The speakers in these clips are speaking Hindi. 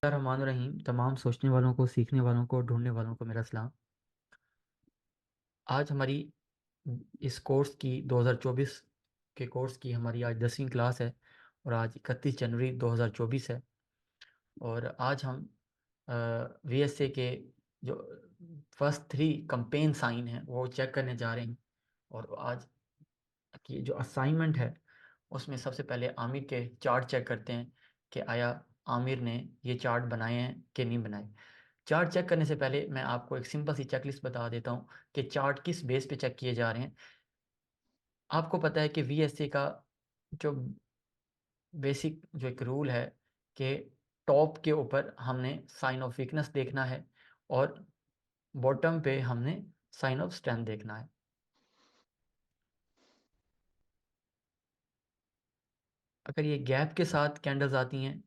रहमान रहीम। तमाम सोचने वालों को, सीखने वालों को, ढूंढने वालों को मेरा सलाम। आज हमारी इस कोर्स की 2024 के कोर्स की हमारी आज 10वीं क्लास है और आज 31 जनवरी 2024 है। और आज हम VSA के जो फर्स्ट 3 कंपेन साइन हैं वो चेक करने जा रहे हैं। और आज की जो असाइनमेंट है उसमें सबसे पहले आमिर के चार्ट चेक करते हैं कि आया आमिर ने ये चार्ट बनाए हैं कि नहीं बनाए। चार्ट चेक करने से पहले मैं आपको एक सिंपल सी चेकलिस्ट बता देता हूँ कि चार्ट किस बेस पे चेक किए जा रहे हैं। आपको पता है कि VSA का जो बेसिक जो एक रूल है कि टॉप के ऊपर हमने साइन ऑफ वीकनेस देखना है और बॉटम पे हमने साइन ऑफ स्ट्रेंथ देखना है। अगर ये गैप के साथ कैंडल्स आती हैं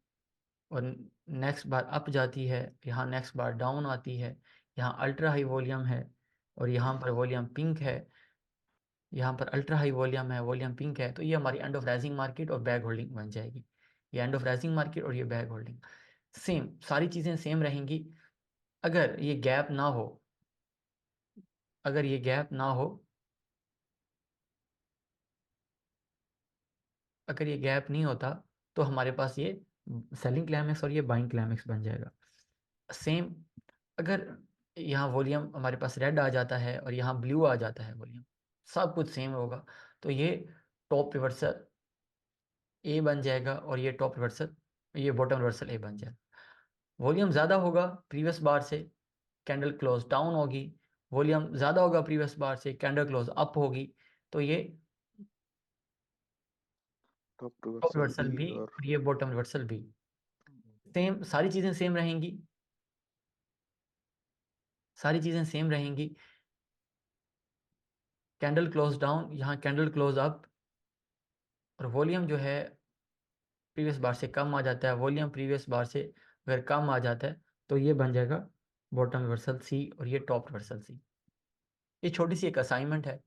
और नेक्स्ट बार अप जाती है, यहाँ नेक्स्ट बार डाउन आती है, यहाँ अल्ट्रा हाई वॉल्यूम है और यहाँ पर वॉल्यूम पिंक है, यहाँ पर अल्ट्रा हाई वॉल्यूम है, वॉल्यूम पिंक है, तो ये हमारी एंड ऑफ राइजिंग मार्केट और बैग होल्डिंग बन जाएगी। ये एंड ऑफ राइजिंग मार्केट और ये बैग होल्डिंग सेम, सारी चीज़ें सेम रहेंगी। अगर ये गैप ना हो, अगर ये गैप ना हो, अगर ये गैप नहीं होता तो हमारे पास ये सेलिंग क्लाइमेक्स और ये बाइंग क्लाइमेक्स बन जाएगा। सेम, अगर यहाँ वॉल्यूम हमारे पास रेड आ जाता है और यहाँ ब्लू आ जाता है वॉल्यूम, सब कुछ सेम होगा, तो ये टॉप रिवर्सल ए बन जाएगा और ये टॉप रिवर्सल, ये बॉटम रिवर्सल ए बन जाएगा। वॉल्यूम ज़्यादा होगा प्रीवियस बार से, कैंडल क्लोज डाउन होगी। वॉल्यूम ज़्यादा होगा प्रीवियस बार से, कैंडल क्लोज अप होगी, तो ये top top reversal reversal B भी और और ये बॉटम रिवर्सल भी। सेम, सारी चीज़ें सेम रहेंगी, सारी चीज़ें सेम रहेंगी। कैंडल क्लोज डाउन, यहाँ कैंडल क्लोज अप, और वॉल्यूम जो है प्रीवियस बार से कम आ जाता है, वॉल्यूम प्रीवियस बार से अगर कम आ जाता है तो ये बन जाएगा बॉटम रिवर्सल सी और ये टॉप रिवर्सल सी। ये छोटी सी एक असाइनमेंट है,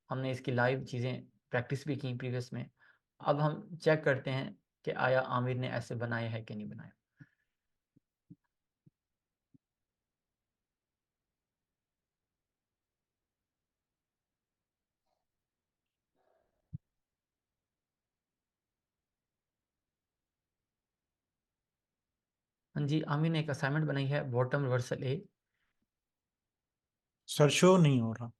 हमने इसकी लाइव चीज़ें प्रैक्टिस भी की प्रीवियस में। अब हम चेक करते हैं कि आया आमिर ने ऐसे बनाया है कि नहीं बनाया। हाँ जी, आमिर ने एक असाइनमेंट बनाई है बॉटम रिवर्सल ए। सर शो नहीं हो रहा।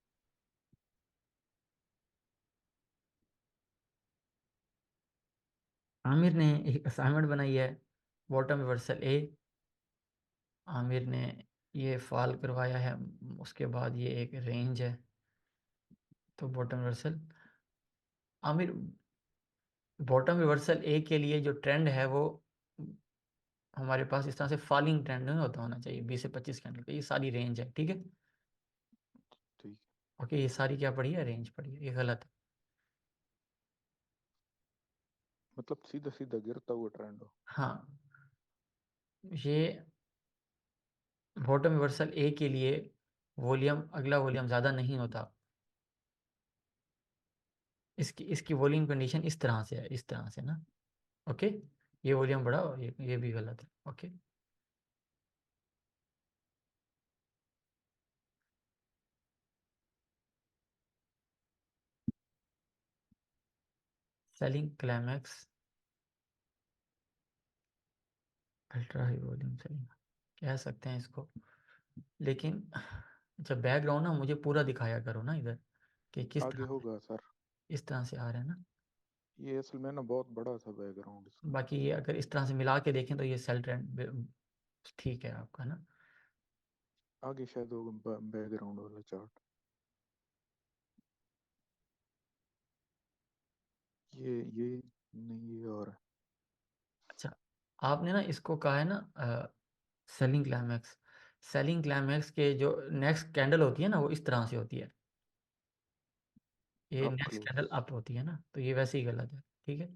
आमिर ने एक असाइनमेंट बनाई है बॉटम रिवर्सल ए। आमिर ने ये फॉल करवाया है, उसके बाद ये एक रेंज है, तो bottom reversal Aamir, bottom reversal A के लिए जो ट्रेंड है वो हमारे पास इस तरह से फॉलिंग ट्रेंड नहीं होता होना चाहिए, 20 से 25 कैंडल का, ये सारी रेंज है, ठीक है। ठीक। ओके, ये सारी क्या पड़ी है, रेंज पड़ी है, ये गलत है। मतलब सीधा सीधा गिरता हुआ ट्रेंड हो। हाँ, ये बॉटम रिवर्सल ए के लिए वॉल्यूम, अगला वॉल्यूम ज़्यादा नहीं होता, इसकी इसकी वॉल्यूम कंडीशन इस तरह से है, इस तरह से ना। ओके, ये वॉल्यूम बड़ा और ये भी गलत है। Okay, selling climax, ultra high volume selling कह सकते हैं इसको, लेकिन जब बैकग्राउंड ना मुझे पूरा दिखाया करो ना इधर, कि किस आगे तरह से, होगा सर। इस तरह से आ रहे हैं ना। ये असल में ना बहुत बड़ा था बैकग्राउंड इसका। बाकी ये अगर इस तरह से मिला के देखें तो ये सेल ट्रेंड ठीक है आपका ना। आगे शायद होगा बैकग्राउंड वाला चार्ट। ये नहीं, ये और है। अच्छा, आपने ना इसको कहा है ना सेलिंग क्लाइमैक्स, सेलिंग क्लाइमैक्स के जो नेक्स्ट कैंडल होती है ना वो इस तरह से होती है, ये up next close. Candle up होती है ना, तो ये वैसे ही गलत है, ठीक है।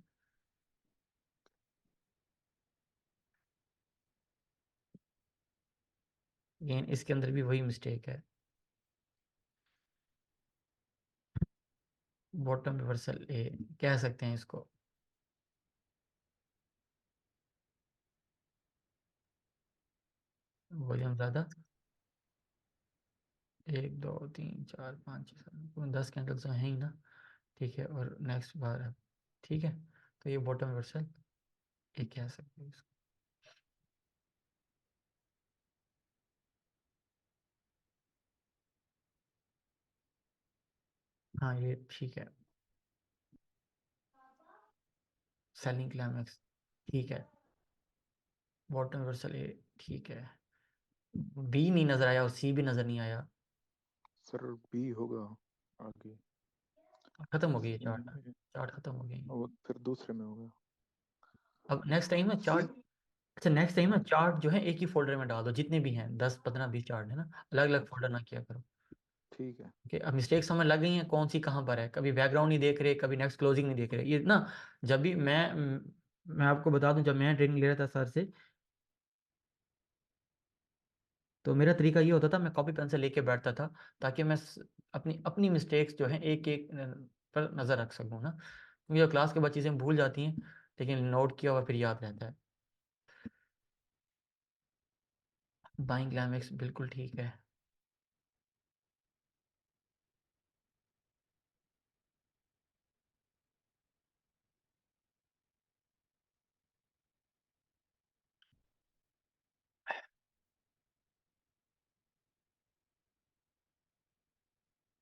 अगेन इसके अंदर भी वही मिस्टेक है। बॉटम रिवर्सल ए कह सकते हैं इसको। वॉल्यूम ज़्यादा। 1 2 3 4 5 6 7 10 कैंडल्स हैं ही ना। ठीक है, और नेक्स्ट बार है। ठीक है, तो ये बॉटम रिवर्सल ए कह सकते हैं इसको। हाँ ये ठीक है। सेलिंग क्लाइमैक्स ठीक है। बॉटम रिवर्सल ए ठीक है। बी नहीं नजर आया और सी भी नजर नहीं आया। सर बी होगा आगे। खत्म हो गई ये सी चार्ट। में, चार्ट खत्म हो गई। और फिर दूसरे में होगा अब नेक्स्ट टाइम ना सी। चार्ट। अच्छा, नेक्स्ट टाइम ना हाँ चार्ट जो है एक ही फोल्डर में डाल दो, जितने भी हैं 10 15 20 चार्ट है ना, अलग अलग अच्छा फोल्डर ना किया करो। ठीक है। ओके, अब मिस्टेक्स समझ लग गई हैं कौन सी कहाँ पर है। कभी बैकग्राउंड नहीं देख रहे, कभी नेक्स्ट क्लोजिंग नहीं देख रहे, ये ना। जब भी मैं आपको बता दूं, जब मैं ट्रेनिंग ले रहा था सर से, तो मेरा तरीका ये होता था, मैं कॉपी पेन से लेके बैठता था, ताकि मैं अपनी अपनी मिस्टेक्स जो है एक एक पर नज़र रख सकूँ ना, क्योंकि जो क्लास के बाद चीज़ें भूल जाती हैं, लेकिन नोट किया हुआ फिर याद रहता है। बाइंग क्लाइमेक्स बिल्कुल ठीक है।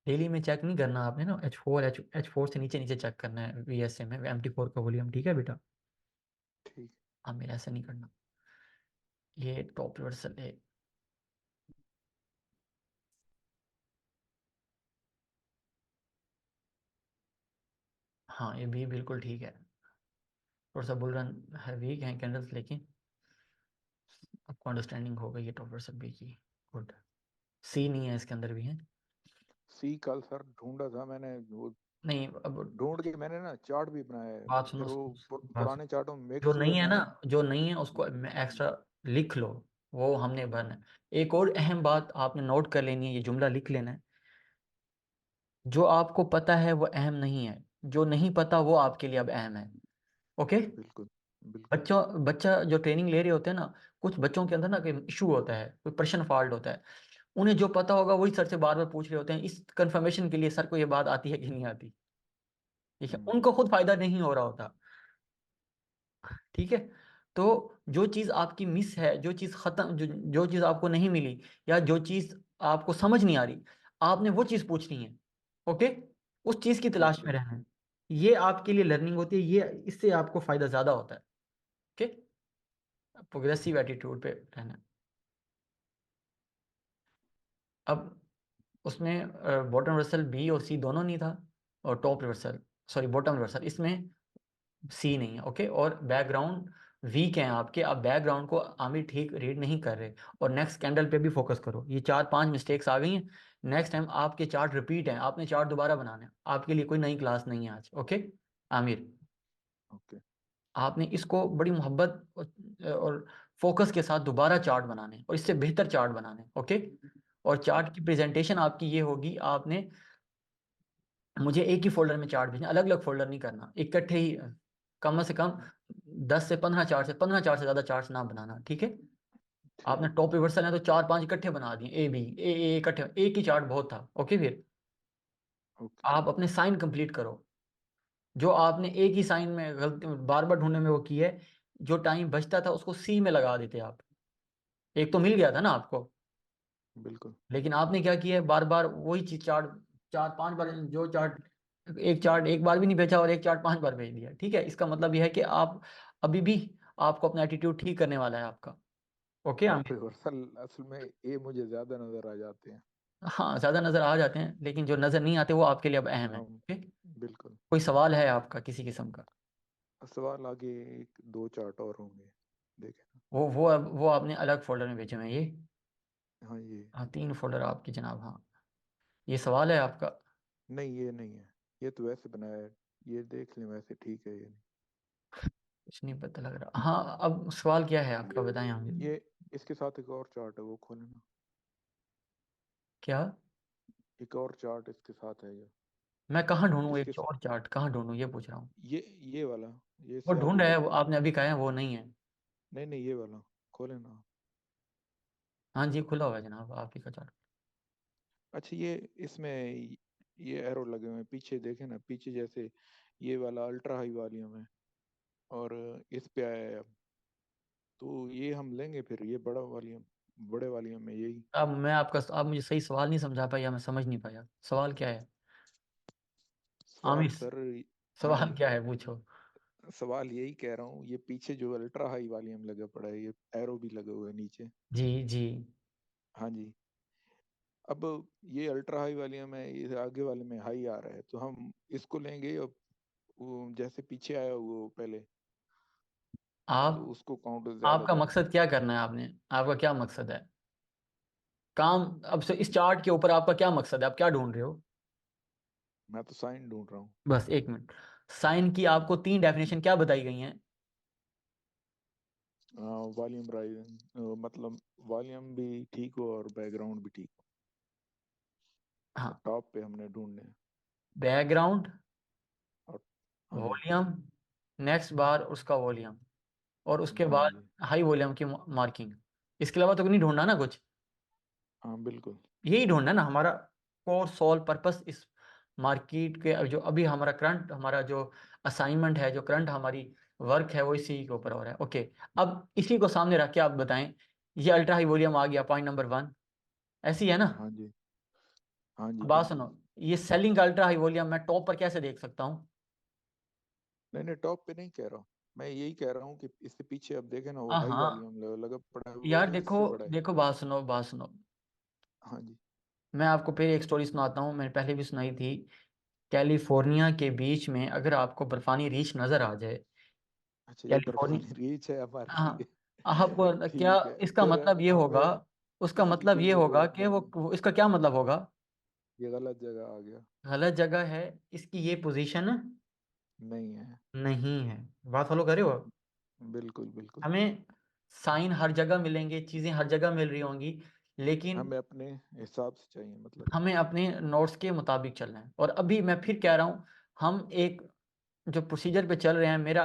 डेली में चेक नहीं करना आपने ना, H4 H4 से नीचे नीचे चेक करना है, VSA में MT4 का वॉल्यूम। ठीक है बेटा। ठीक। हाँ, मेरा ऐसा नहीं करना। ये टॉप रिवर्सल है। हाँ, ये भी बिल्कुल ठीक है। थोड़ा सा बुल रन है, वीक है कैंडल्स, लेकिन आपको अंडरस्टैंडिंग हो गई है टॉप रिवर्सल बी की। गुड। सी नहीं है इसके अंदर भी है। सी कल सर ढूंढा था मैंने वो, नहीं, अब ढूंढ के मैंने ना चार्ट भी बनाया है। बात सुनो फिर वो सुनो, बात पुराने सुनो। चार्टों में जो मिक्स हुए नहीं है थे ना, ना। जो नहीं है उसको मैं एक्स्ट्रा लिख लो। वो हमने भरना है। एक और अहम बात आपने नोट कर लेनी है, ये जुमला लिख लेना है। जो आपको पता है वो अहम नहीं है, जो नहीं पता वो आपके लिए अब अहम है। ओके। बिल्कुल बिल्कुल। बच्चों बच्चा जो ट्रेनिंग ले रहे होते हैं ना, कुछ बच्चों के अंदर ना कोई इशू होता है, कोई प्रश्न फॉल्ट होता है। उन्हें जो पता होगा वही सर से बार बार पूछ रहे होते हैं, इस कंफर्मेशन के लिए सर को ये बात आती है कि नहीं आती। ठीक है, हम्म। उनको खुद फायदा नहीं हो रहा होता। ठीक है। तो जो चीज़ आपकी मिस है, जो चीज़ खत्म, जो चीज़ आपको नहीं मिली, या जो चीज़ आपको समझ नहीं आ रही, आपने वो चीज़ पूछनी है। ओके। उस चीज़ की तलाश ठीक में है। रहना है। ये आपके लिए लर्निंग होती है, ये इससे आपको फायदा ज़्यादा होता है। ओके। प्रोग्रेसिव एटीट्यूड पे रहना है। अब उसमें बॉटम रिवर्सल बी और सी दोनों नहीं था, और top reversal, sorry bottom reversal, इसमें सी नहीं है। ओके, और बैकग्राउंड वीक हैं आपके, आप बैकग्राउंड को आमिर ठीक रीड नहीं कर रहे, और नेक्स्ट कैंडल पे भी फोकस करो। ये 4 5 मिस्टेक्स आ गई हैं। नेक्स्ट टाइम आपके चार्ट रिपीट हैं, आपने चार्ट दोबारा बनाना है। आपके लिए कोई नई क्लास नहीं है आज। Okay Aamir, okay. आपने इसको बड़ी मोहब्बत और फोकस के साथ दोबारा चार्ट बनाने हैं, और इससे बेहतर चार्ट बनाने हैं। ओके। और चार्ट की ओके। प्रेजेंटेशन आपकी ये होगी, आपने मुझे एक ही फोल्डर में चार्ट भेजना, अलग अलग फोल्डर नहीं करना, इकट्ठे ही। कम से कम 10 से 15 चार्ट से ज़्यादा चार्ट ना बनाना। ठीक है। ठीक आपने है। टॉप रिवर्सल है तो 4 5 इकट्ठे बना दिए, ए बी ए इकट्ठे, एक ही चार्ट बहुत था। ओके, फिर ओके। आप अपने साइन कंप्लीट करो। जो आपने एक ही साइन में गलती बार बार ढूंढने में वो की है, जो टाइम बचता था उसको सी में लगा देते आप। एक तो मिल गया था ना आपको, बिल्कुल। लेकिन आपने क्या किया है, बार बार वही चीज चार्ट 4 5 बार, जो चार्ट एक चार्ट एक बार भी नहीं भेजा और एक चार्ट 5 बार भेज दिया। ठीक है, इसका मतलब यह है कि आप अभी भी, आपको अपना एटीट्यूड ठीक करने वाला है आपका। Okay top Aamir. रिवर्सल असल में ये मुझे ज्यादा नजर आ जाते हैं। हाँ, ज्यादा नजर आ जाते हैं, लेकिन जो नजर नहीं आते वो आपके लिए अब अहम है। हाँ ओके। बिल्कुल। कोई सवाल है आपका किसी किस्म का? सवाल आगे एक दो चार्ट और होंगे, देखे ना। वो आपने अलग फोल्डर में भेजे हुए हैं ये। हाँ ये। हाँ, 3 फोल्डर आपकी जनाब। हाँ, ये सवाल है आपका? नहीं ये नहीं है, ये तो वैसे बनाया है। ये देख लें वैसे ठीक है, ये नहीं। कुछ नहीं पता लग रहा। हाँ, अब सवाल क्या है आपका, बताएं आमिर। ये इसके साथ एक और चार्ट है, वो खोलना। क्या? एक और चार्ट इसके साथ है ये। मैं कहाँ ढूंढूं इसके एक और चार्ट, कहाँ ढूंढूं ये पूछ रहा हूँ। ये वाला, ये वो से ढूंढ आगे रहा है, वो बढ़िए। आपने अभी कहा है वो नहीं है। नहीं नहीं, ये वाला खोले ना। हाँ जी खुला हुआ है जनाब, आप ही का चार्ट। अच्छा, ये इसमें ये एरो लगे हुए हैं पीछे, देखे ना पीछे, जैसे ये वाला अल्ट्रा हाई वॉल्यूम है और इस पे आया है अब। तो ये हम लेंगे फिर, ये बड़ा वॉल्यूम, बड़े वॉल्यूम में यही। अब मैं आपका, आप मुझे सही सवाल नहीं समझा पाया, मैं समझ नहीं पाया सवाल क्या है। सवाल आमिर, सर, हाँ सवाल जी, क्या है पूछो। सवाल यही कह रहा हूँ, ये पीछे जो अल्ट्रा हाई वॉल्यूम लगा पड़ा है, ये एरो भी लगे हुए हैं नीचे। जी जी। हाँ जी। अब ये अल्ट्रा हाई वॉल्यूम है, ये आगे वाले में हाई आ रहा है, तो हम इसको लेंगे। अब वो जैसे पीछे आया वो पहले, तो आप, उसको काउंट ज्यादा आपका देंगे। मकसद क्या करना है आपने, आपका क्या मकसद है काम, अब से इस चार्ट के ऊपर आपका क्या मकसद है, आप क्या ढूंढ रहे हो। मैं तो साइन ढूंढ रहा हूँ। बस एक मिनट। साइन की आपको तीन डेफिनेशन क्या बताई गई हैं। वॉल्यूम राइज, मतलब वॉल्यूम भी ठीक हो और बैकग्राउंड भी ठीक हो। और हाँ, टॉप पे हमने ढूंढने हैं। बैकग्राउंड, और हाँ जी। वॉल्यूम, नेक्स्ट बार उसका वॉल्यूम, और उसके हाँ बाद जी। हाई वॉल्यूम की मार्किंग। इसके अलावा तो नहीं ढूंढना ना कुछ। हाँ बिल्कुल। यही ढूंढना है ना हमारा कोर सोल पर्पस इस मार्केट के, जो अभी हमारा करंट, हमारा जो असाइनमेंट है, जो करंट हमारी वर्क है, वो इसी के ऊपर हो रहा है। ओके, अब इसी को सामने रख के आप बताएं, ये अल्ट्रा हाई वॉल्यूम आ गया पॉइंट नंबर 1, ऐसी है ना। हाँ जी। हाँ जी अब बात बिल्कुल। सुनो, ये सेलिंग का अल्ट्रा हाई वॉल्यूम मैं टॉप पर कैसे देख सकता हूँ। नहीं नहीं, टॉप पे नहीं कह रहा हूँ। मैं यही कह रहा हूँ कि इससे पीछे अब देखे ना, वो हाई हाँ वॉल्यूम लगा पड़ा है, वो यार देखो, इससे बड़ा है। देखो बात सुनो, बात सुनो। हाँ जी। मैं आपको फिर एक स्टोरी सुनाता हूँ, मैंने पहले भी सुनाई थी। कैलिफोर्निया के बीच में अगर आपको बर्फानी रीछ नजर आ जाए, अच्छा, ये कैलिफोर्निया, बर्फानी रीच है हमारे लिए। हाँ, आपको क्या, ठीक है, इसका फिर मतलब ये होगा, हमें उसका किसी मतलब ये किसी होगा को कि इसका क्या मतलब होगा। ये गलत जगह आ गया। गलत जगह है, इसकी ये पोजीशन नहीं है। नहीं है। बात फॉलो करे हो। बिल्कुल बिल्कुल। हमें साइन हर जगह मिलेंगे, चीजें हर जगह मिल रही होंगी, लेकिन हमें अपने हिसाब से चाहिए, मतलब। हमें अपने नोट्स के मुताबिक चलना है। और अभी मैं फिर कह रहा हूँ, हम एक जो प्रोसीजर पे चल रहे हैं, मेरा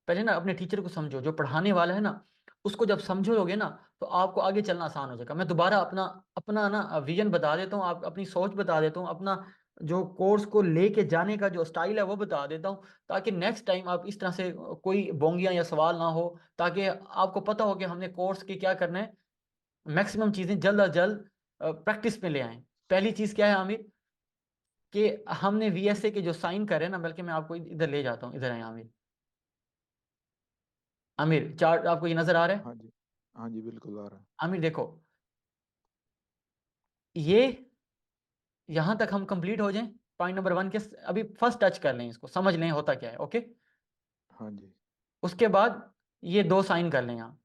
पहले ना अपने टीचर को समझो, जो पढ़ाने वाला है ना, उसको जब समझोगे ना, तो आपको आगे चलना आसान हो जाएगा। मैं दोबारा अपना अपना ना विजन बता देता हूँ, आप अपनी सोच बता देता हूँ, अपना जो कोर्स को लेके जाने का जो स्टाइल है वो बता देता हूँ, ताकि नेक्स्ट टाइम आप इस तरह से कोई बोंगियां या सवाल ना हो, ताकि आपको पता हो कि हमने कोर्स के क्या करना है, मैक्सिमम चीजें जल्द अज जल्द प्रैक्टिस में ले आए। पहली चीज क्या है आमिर, कि हमने वीएसए के जो साइन करे ना, बल्कि मैं आपको इधर ले जाता हूँ, इधर आए आमिर। आमिर चार्ट आपको ये नजर आ रहा है। हाँ जी। हाँ जी बिल्कुल आ रहा है। आमिर देखो, ये यहां तक हम कंप्लीट हो जाएं पॉइंट नंबर 1 के, अभी फर्स्ट टच कर लें, इसको समझ लें होता क्या है। ओके, हाँ जी। उसके बाद ये दो साइन कर लें यहाँ,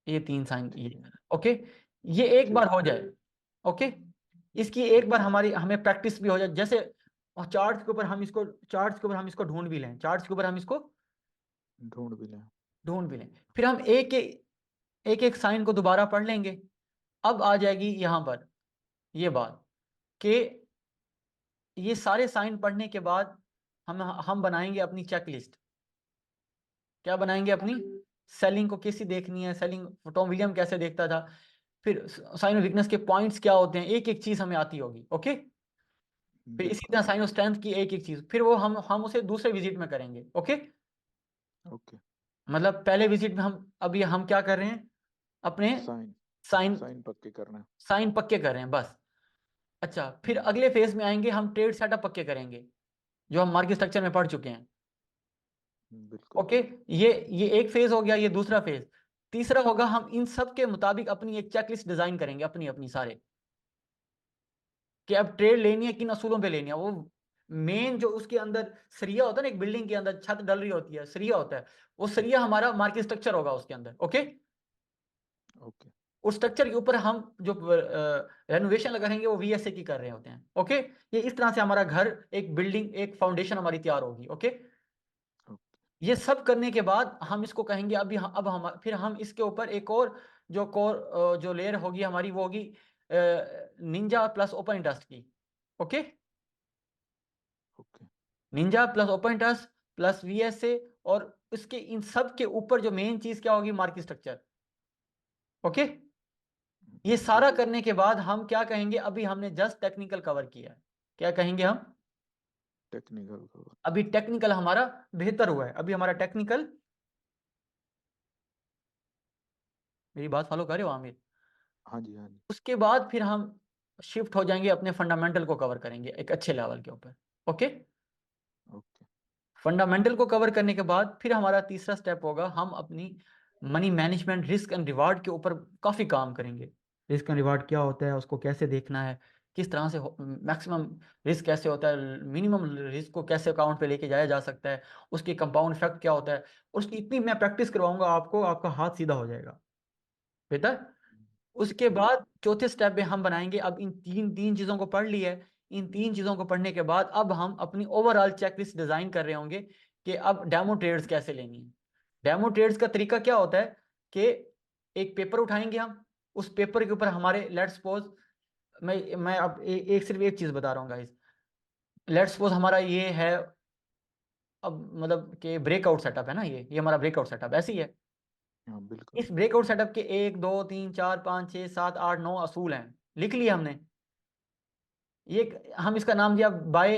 ये तीन साइन ये। ठीक है। ओके, ये एक बार ठीक हो है। जाए। ओके, इसकी एक बार ओके। हमारी हमें प्रैक्टिस भी हो जाए, जैसे और चार्ट्स के ऊपर हम इसको, चार्ट्स के ऊपर हम इसको ढूंढ भी लें, चार्ट्स के ऊपर हम इसको ढूंढ भी लें। ढूंढ भी लें, फिर हम एक एक साइन को दोबारा पढ़ लेंगे। अब आ जाएगी यहां पर ये बात कि ये सारे साइन पढ़ने के बाद हम बनाएंगे अपनी चेकलिस्ट। क्या बनाएंगे अपनी, सेलिंग को कैसी देखनी है, सेलिंग टॉम विलियम कैसे देखता था, फिर साइन ऑफ वीकनेस के पॉइंट्स क्या होते हैं, एक एक चीज हमें आती होगी। ओके, फिर इसी बिल्कुल। तरह साइन ऑफ स्ट्रेंथ की एक एक चीज, फिर वो हम उसे दूसरे विजिट में करेंगे। Okay, okay. मतलब पहले विजिट में हम, अभी हम क्या कर रहे हैं, अपने साइन, साइन, साइन पक्के करना है। साइन पक्के कर रहे हैं बस। अच्छा, फिर हम्म, अगले फेज में आएंगे, हम ट्रेड सेटअप पक्के करेंगे, जो हम मार्केट स्ट्रक्चर में पढ़ चुके हैं। बिल्कुल। ओके, ये एक फेज हो गया, ये दूसरा फेज। तीसरा होगा, हम इन सब के मुताबिक अपनी एक चेकलिस्ट डिजाइन करेंगे, अपनी अपनी सारे, कि अब ट्रेड लेनी है किन असूलों पे लेनी है। वो मेन जो उसके अंदर सरिया होता है ना, एक बिल्डिंग के अंदर छत डल रही होती है, सरिया होता है, वो सरिया हमारा मार्केट स्ट्रक्चर होगा उसके अंदर। Okay, okay. उस स्ट्रक्चर के ऊपर हम जो रेनोवेशन लगा रहेंगे वो वीएसए की कर रहे होते हैं। ओके, ये इस तरह से हमारा घर, एक बिल्डिंग, एक फाउंडेशन हमारी तैयार होगी। Okay, okay. ये सब करने के बाद हम इसको कहेंगे, अभी अब हम फिर हम इसके ऊपर एक और जो कोर जो लेयर होगी हमारी, वो होगी निंजा प्लस ओपन इंटरेस्ट की। Okay, Ninja plus open trust plus VSA, और इसके इन सब के ऊपर जो मेन चीज क्या होगी, मार्केट स्ट्रक्चर। ओके, ये सारा ठीक है। करने के बाद हम क्या कहेंगे, अभी हमने जस्ट टेक्निकल कवर किया है। क्या कहेंगे हम? Technical cover. अभी टेक्निकल हमारा बेहतर हुआ है, अभी हमारा टेक्निकल, मेरी बात फॉलो कर रहे हो आमिर? हाँ जी, हाँ जी। उसके बाद फिर हम शिफ्ट हो जाएंगे, अपने फंडामेंटल को कवर करेंगे एक अच्छे लेवल के ऊपर। Okay, okay. फंडामेंटल को कवर करने के बाद फिर हमारा तीसरा स्टेप होगा, हम अपनी money management, risk and reward के ऊपर काफ़ी काम करेंगे। रिस्क एंड रिवार्ड क्या होता है, उसको कैसे देखना है, किस तरह से मैक्सिमम रिस्क कैसे होता है, मिनिमम रिस्क को कैसे अकाउंट पे लेके जाया जा सकता है, उसकी कंपाउंड इफेक्ट क्या होता है, उसकी इतनी मैं प्रैक्टिस करवाऊंगा आपको, आपका हाथ सीधा हो जाएगा। बेहतर। उसके ठीक। बाद चौथे स्टेप में हम बनाएंगे, अब इन तीन तीन चीजों को पढ़ लिया है, इन तीन चीजों को पढ़ने के बाद अब हम अपनी ओवरऑल चेकलिस्ट डिजाइन कर रहे होंगे कि अब डेमो ट्रेड्स कैसे लेनी है। डेमो ट्रेड्स का तरीका क्या होता है कि एक पेपर उठाएंगे हम, उस पेपर के ऊपर हमारे, लेट्स सपोज, मैं अब एक सिर्फ एक चीज बता रहा हूँ गाइस, लेट्स सपोज हमारा ये है, अब मतलब कि ब्रेकआउट सेटअप है ना, ये हमारा ब्रेकआउट सेटअप ऐसी है। हाँ, बिल्कुल। इस ब्रेकआउट सेटअप के 1 2 3 4 5 6 7 8 9 असूल हैं, लिख लिए हमने। ये हम इसका नाम दिया buy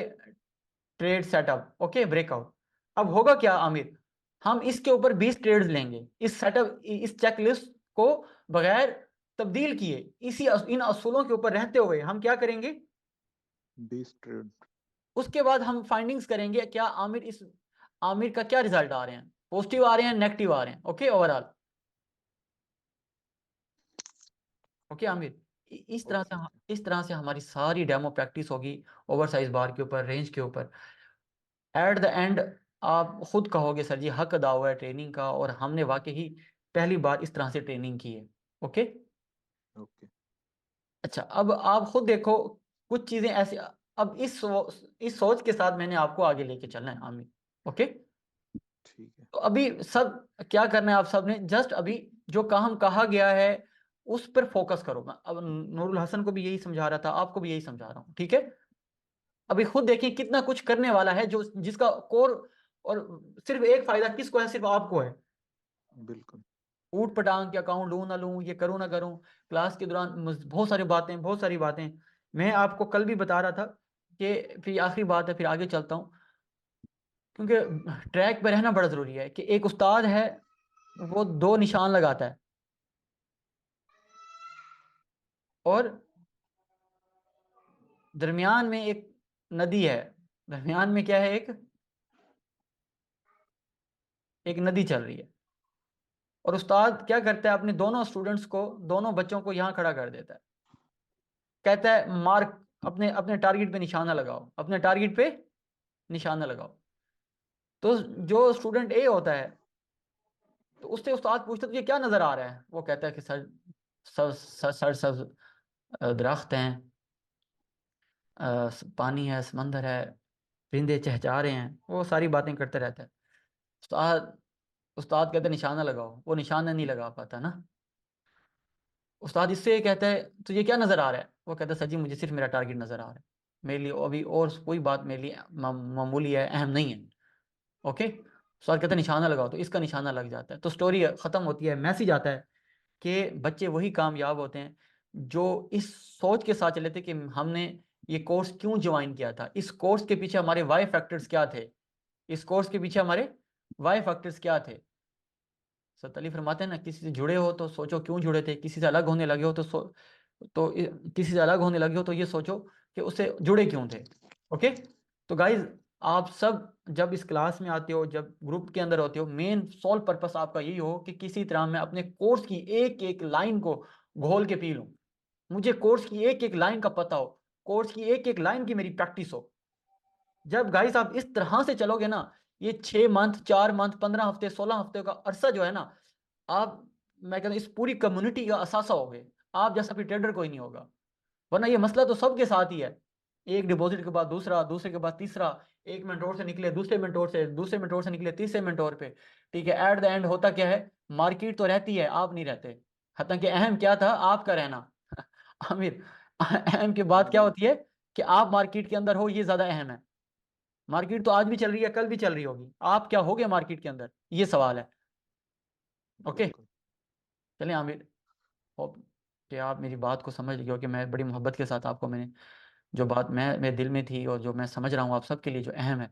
trade setup, okay, breakout. अब होगा क्या आमिर, हम इसके ऊपर 20 ट्रेड्स लेंगे, इस सेटअप, इस चेकलिस्ट को बगैर तब्दील किए, इसी इन असूलों के ऊपर रहते हुए हम क्या करेंगे, 20 ट्रेड। उसके बाद हम फाइंडिंग्स करेंगे, क्या आमिर, इस आमिर का क्या रिजल्ट आ रहे हैं, पॉजिटिव आ रहे हैं, नेगेटिव आ रहे हैं, ओके, ओवरऑल। ओके आमिर, इस तरह से ओके, ओके। इस तरह से हमारी सारी डेमो प्रैक्टिस होगी, ओवर साइज बार के ऊपर, रेंज के ऊपर। एट द एंड आप खुद कहोगे सर जी हक अदा हुआ है ट्रेनिंग का, और हमने वाकई ही पहली बार इस तरह से ट्रेनिंग की है। ओके। ओके। अच्छा, अब आप खुद देखो कुछ चीजें ऐसी, अब इस सोच के साथ मैंने आपको आगे लेके चलना है आमिर। ओके, ठीक है। तो अभी सब क्या करना है, आप सब ने जस्ट अभी जो काम कहा गया है उस पर फोकस करो। मैं अब नूरुल हसन को भी यही समझा रहा था, आपको भी यही समझा रहा हूँ, ठीक है। अभी खुद देखिए कितना कुछ करने वाला है, जो जिसका कोर, और सिर्फ एक फायदा किसको है, सिर्फ आपको है। बिल्कुल। ऊट पटांग के अकाउंट लूं ना लूं, ये करूं ना करूं, क्लास के दौरान बहुत सारी बातें, बहुत सारी बातें। मैं आपको कल भी बता रहा था कि फिर आखिरी बात है, फिर आगे चलता हूँ, क्योंकि ट्रैक पे रहना बड़ा जरूरी है, कि एक उस्ताद है, वो दो निशान लगाता है, और दरमियान में एक नदी है, दरमियान में क्या है, एक नदी चल रही है, और उस्ताद क्या करता है, अपने दोनों स्टूडेंट्स को, दोनों बच्चों को यहाँ खड़ा कर देता है, कहता है मार्क, अपने अपने टारगेट पे निशाना लगाओ, अपने टारगेट पे निशाना लगाओ। तो जो स्टूडेंट ए होता है, तो उससे उस्ताद पूछता है तुझे क्या नजर आ रहा है, वो कहता है कि सर, सर सब दरख्त हैं, पानी है, समंदर है, परिंदे चहचहा रहे हैं, वो सारी बातें करते रहता है। उस्ताद उस्ताद कहते हैं निशाना लगाओ, वो निशाना नहीं लगा पाता ना। उस्ताद इससे कहता है तुझे क्या नजर आ रहा है, वो कहता है सर जी मुझे सिर्फ मेरा टारगेट नजर आ रहा है, मेरे लिए अभी और कोई बात मेरे लिए मामूली है, अहम नहीं है। ओके, उस्ताद कहता है निशाना लगाओ, तो इसका निशाना लग जाता है, तो स्टोरी खत्म होती है, मैसेज आता है कि बच्चे वही कामयाब होते हैं जो इस सोच के साथ चले थे कि हमने ये कोर्स क्यों ज्वाइन किया था, इस कोर्स के पीछे हमारे वाई फैक्टर्स क्या थे, इस कोर्स के पीछे हमारे वाई फैक्टर्स क्या थे। सर अली फरमाते हैं ना, किसी से जुड़े हो तो सोचो क्यों जुड़े थे, किसी से अलग होने लगे हो किसी से अलग होने लगे हो तो ये सोचो कि उससे जुड़े क्यों थे। ओके, तो गाइज, आप सब जब इस क्लास में आते हो, जब ग्रुप के अंदर होते हो, मेन सोल पर्पस आपका यही हो कि किसी तरह मैं अपने कोर्स की एक एक लाइन को घोल के पी लूं, मुझे कोर्स की एक एक लाइन का पता हो, कोर्स की एक एक लाइन की मेरी प्रैक्टिस हो। जब गाइस आप इस तरह से चलोगे ना, ये 6 मंथ, 4 मंथ, 15 हफ्ते, 16 हफ्ते का अरसा जो है ना, आप, मैं कहता हूँ इस पूरी कम्युनिटी का असासा हो गए, आप जैसा फिर ट्रेडर कोई नहीं होगा। वरना ये मसला तो सबके साथ ही है, एक डिपॉजिट के बाद दूसरा, दूसरे के बाद तीसरा, एक मेंटोर से निकले दूसरे मेंटोर से, दूसरे मेंटोर से निकले तीसरे मेंटोर पे। ठीक है, एट द एंड होता क्या है, मार्केट तो रहती है, आप नहीं रहते। हालांकि अहम क्या था, आपका रहना। आमिर, अहम की बात हाँ क्या जी। होती है कि आप मार्केट के अंदर हो, ये ज्यादा अहम है। मार्केट तो आज भी चल रही है, कल भी चल रही होगी, आप क्या हो गए मार्केट के अंदर, ये सवाल है। ओके। बिल्कुल। चलिए आमिर, होप कि आप मेरी बात को समझ गए हो कि मैं बड़ी मोहब्बत के साथ आपको मैंने जो बात मैं मेरे दिल में थी और जो मैं समझ रहा हूँ आप सबके लिए जो अहम है,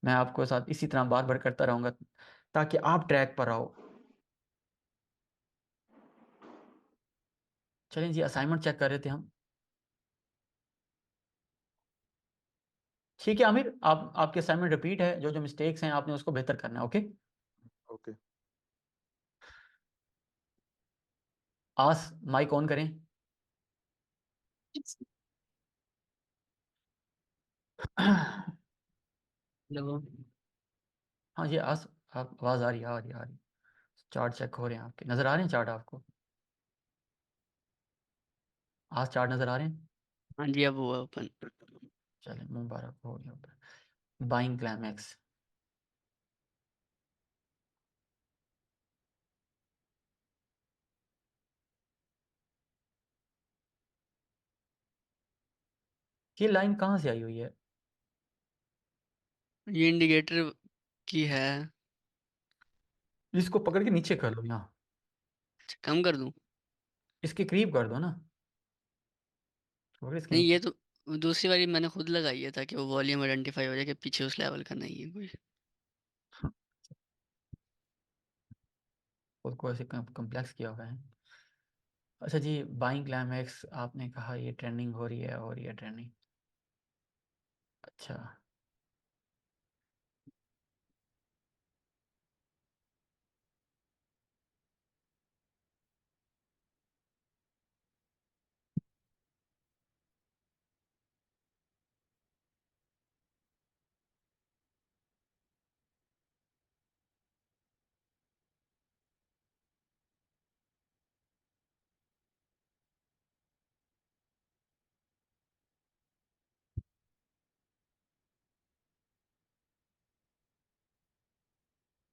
मैं आपको साथ इसी तरह बार बार करता रहूँगा ताकि आप ट्रैक पर आओ। चलिए जी, असाइनमेंट चेक कर रहे थे हम। ठीक है आमिर, आप आपके असाइनमेंट रिपीट है, जो जो मिस्टेक्स हैं आपने उसको बेहतर करना है। ओके। ओके। आस, माइक ऑन करें। हेलो। हाँ जी आस, आप आवाज़ आ रही है, आ रही है, आ रही है। चार्ट चेक हो रहे हैं आपके, नज़र आ रहे हैं चार्ट आपको? आज चार्ट नज़र आ रहे हैं? हाँ जी, अब हुआ ओपन। चले मुबारक हो गया ऊपर। Buying climax. ये लाइन कहाँ से आई हुई है? ये इंडिकेटर की है। इसको पकड़ के नीचे कर लो यहाँ, अच्छा, कम कर दूं? इसके करीब कर दो ना, पकड़ इसके नहीं, ये नीचे। तो दूसरी वाली मैंने खुद लगाई है ताकि वो वॉल्यूम आइडेंटिफाई हो जाए कि पीछे उस लेवल का नहीं है कोई। खुद को ऐसे कम्प्लेक्स किया हुआ है। अच्छा जी, बाइंग क्लाइमैक्स आपने कहा ये ट्रेंडिंग हो रही है ट्रेंडिंग। अच्छा।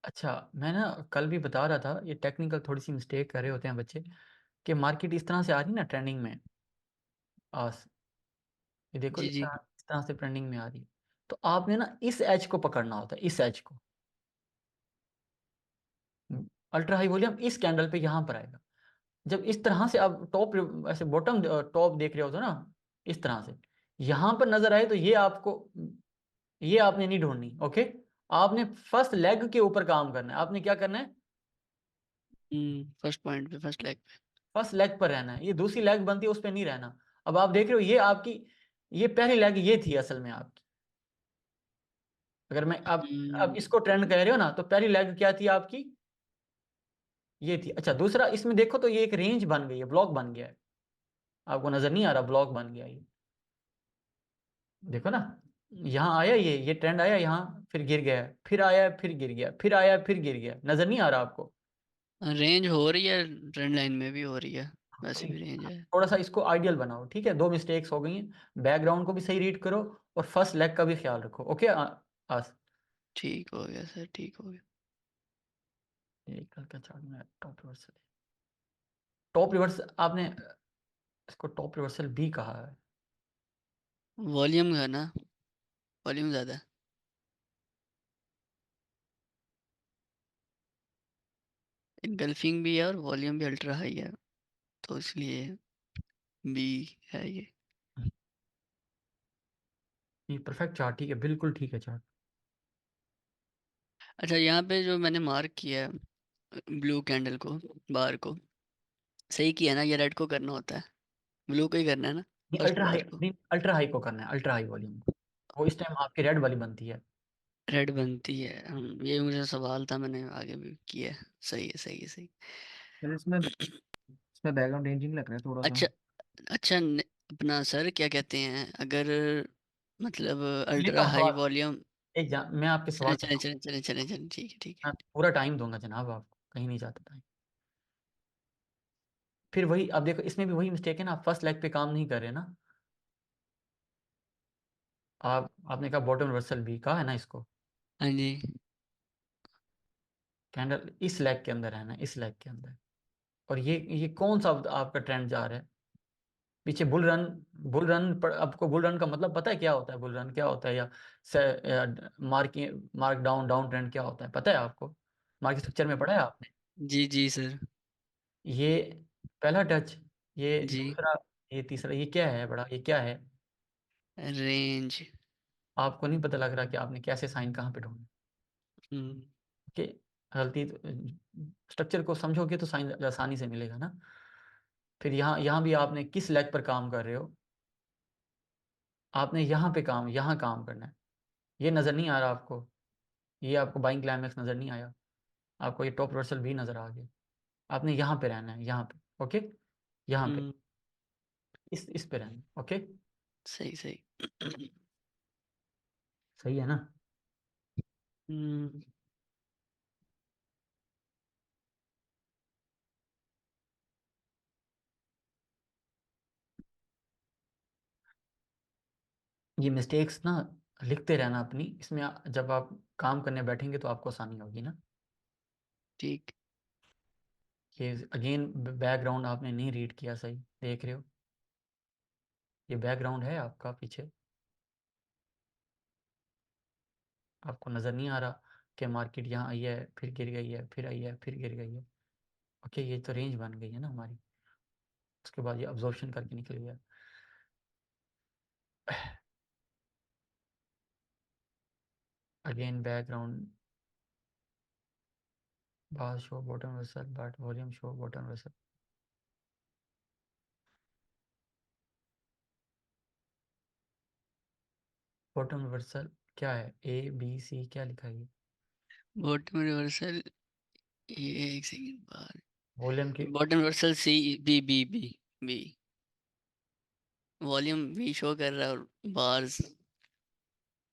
अच्छा, मैं ना कल भी बता रहा था, ये टेक्निकल थोड़ी सी मिस्टेक कर रहे होते हैं बच्चे, कि मार्केट इस तरह से आ रही ना ट्रेंडिंग में। आज ये देखो, जी जी। इस तरह से ट्रेंडिंग में आ रही है। तो आपने ना इस एज को पकड़ना होता है, इस एज को। अल्ट्रा हाई वॉल्यूम इस कैंडल पे यहाँ पर आएगा। जब इस तरह से आप टॉप, ऐसे बॉटम टॉप देख रहे हो तो ना, इस तरह से यहाँ पर नजर आए तो ये आपको, ये आपने नहीं ढूंढनी। ओके। आपने फर्स्ट लेग के ऊपर काम करना है। आपने क्या करना है? फर्स्ट पॉइंट पे, फर्स्ट लेग पे। फर्स्ट लेग पर रहना है। ये दूसरी लेग बनती है उस पर नहीं रहना। अब आप देख रहे हो ये आपकी, ये पहली लेग ये थी असल में आपकी। अगर मैं अब हम्म। इसको ट्रेंड कह रहे हो ना, तो पहली लेग क्या थी आपकी? ये थी। अच्छा, दूसरा इसमें देखो तो ये एक रेंज बन गई है, ब्लॉक बन गया है। आपको नजर नहीं आ रहा, ब्लॉक बन गया ये। देखो ना, यहाँ आया ये ट्रेंड आया यहाँ, फिर गिर गया, फिर आया, फिर गिर गया, फिर आया, फिर गिर गया। नजर नहीं आ रहा आपको? रेंज हो रही है, ट्रेंड लाइन में भी हो रही है। वैसे ठीक भी रेंज है। है। थोड़ा सा इसको आइडियल बनाओ, ठीक है? दो मिस्टेक्स हो गई हैं, बैकग्राउंड को भी सही रीड करो और फर्स्ट लेग का भी ख्याल रखो। ओके आस। ठीक हो गया सर, ठीक हो गया। ये कल का चार्ट में टॉप रिवर्सल, टॉप रिवर्स आपने इसको टॉप रिवर्सल भी कहा है। वॉल्यूम है ना, वॉल्यूम ज़्यादा है। इनगल्फिंग भी है और वॉल्यूम भी अल्ट्रा हाई है, तो इसलिए बी है ये। ये परफेक्ट चार्ट, ठीक है, बिल्कुल ठीक है चार्ट। अच्छा, यहाँ पे जो मैंने मार्क किया है ब्लू कैंडल को, बार को, सही किया ना? ये रेड को करना होता है, ब्लू को ही करना है ना, नहीं, फर्स्ट अल्ट्रा हाई बार को। नहीं, अल्ट्रा हाई को करना है, अल्ट्रा हाई वॉल्यूम को। वो इस टाइम आपकी रेड वाली बनती है। रेड बनती है। ये मुझे सवाल था, मैंने आगे भी किया है। सही है, सही है, सही। फिर इसमें इसमें बैकग्राउंड चेंजिंग लग रहा है थोड़ा सा। अच्छा। अच्छा, अपना सर क्या कहते हैं, अगर मतलब मेरे अल्ट्रा का हाई सवाल, वॉल्यूम। मैं आपके चले सवाल चले का, चले चले चले चले, ठीक है, ठीक है। मैं पूरा टाइम दूंगा जनाब, आपको कहीं नहीं जाता टाइम। फिर वही, अब देखो इसमें भी वही मिस्टेक है ना, आप फर्स्ट लेग पे काम नहीं कर रहे ना। आपने कहा बॉटम रिवर्सल भी कहा है ना इसको। हाँ जी। कैंडल इस लेग के अंदर है ना, इस लेग के अंदर। और ये कौन सा आपका ट्रेंड जा रहा है? पीछे बुल रन पर आपको बुल रन का मतलब पता है क्या होता है? बुल रन क्या होता है, या मार्क डाउन ट्रेंड क्या होता है पता है आपको? मार्केट स्ट्रक्चर में पढ़ा है आपने? जी सर। ये पहला टच, ये जी। दूसरा, ये तीसरा, ये क्या है बड़ा, ये क्या है? रेंज। आपको नहीं पता लग रहा कि आपने कैसे साइन कहाँ पे ढूंढना हम्म। कि गलती। स्ट्रक्चर को समझोगे तो साइन आसानी से मिलेगा ना। फिर यहाँ यहाँ भी आपने किस लेग पर काम कर रहे हो? आपने यहाँ काम करना है। ये नज़र नहीं आ रहा आपको? ये आपको बाइंग क्लाइमेक्स नज़र नहीं आया? आपको ये टॉप रिवर्सल भी नज़र आ गया? आपने यहाँ पे रहना है, यहाँ पे, ओके, यहाँ पे, हम्म। इस पे रहना है, ओके। सही सही। सही है ना? हम्म। ये मिस्टेक्स ना लिखते रहना अपनी, इसमें जब आप काम करने बैठेंगे तो आपको आसानी होगी ना। ठीक। ये अगेन बैकग्राउंड आपने नहीं रीड किया सही, देख रहे हो? ये बैकग्राउंड है आपका पीछे, आपको नज़र नहीं आ रहा कि मार्केट यहाँ आई है, फिर गिर गई है, फिर आई है, फिर गिर गई है, ओके। ये तो रेंज बन गई है ना हमारी, उसके बाद ये अब्जॉर्प्शन करके निकल गया। Again background, bar show bottom vessel but volume show bottom vessel. Bottom reversal क्या है? ABC क्या लिखा है? Bottom reversal. ये एक सेकंड बाद। वॉल्यूम की बॉटम रिवर्सल बी। वॉल्यूम भी शो कर रहा है और बार्स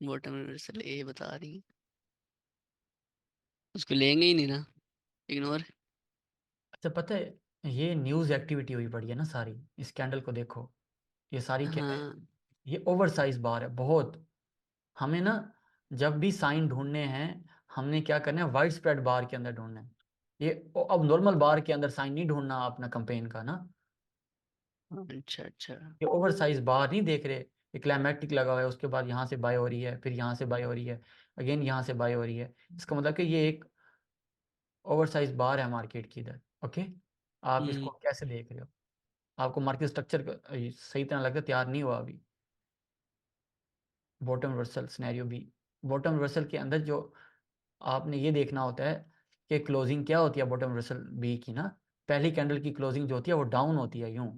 बॉटम रिवर्सल ए बता रही है। उसको लेंगे ही नहीं ना, इग्नोर। अच्छा, पता है ये न्यूज़ एक्टिविटी हुई पड़ी है ना सारी, इस कैंडल को देखो, ये सारी क्या है? हाँ। ये ओवर साइज बार है बहुत। हमें ना जब भी साइन ढूंढने हैं, हमने क्या करना है, वाइड स्प्रेड बार के अंदर ढूंढना है। ये अब नॉर्मल बार के अंदर साइन नहीं ढूंढना अपना कंपेन का ना। अच्छा अच्छा। ये ओवर साइज बार नहीं देख रहे, ये क्लाइमेटिक लगा हुआ है, उसके बाद यहाँ से बाय हो रही है, फिर यहाँ से बाय हो रही है, अगेन यहाँ से बाय हो रही है। इसका मतलब कि ये एक ओवर साइज बार है मार्केट की इधर, ओके। आप हम्म। इसको कैसे देख रहे हो? आपको मार्केट स्ट्रक्चर सही तरह लगता है, तैयार नहीं हुआ अभी। बॉटम रिवर्सल सिनेरियो भी, बॉटम रिवर्सल के अंदर जो आपने ये देखना होता है कि क्लोजिंग क्या होती है बॉटम रिवर्सल बी की ना। पहली कैंडल की क्लोजिंग जो होती है वो डाउन होती है यूं।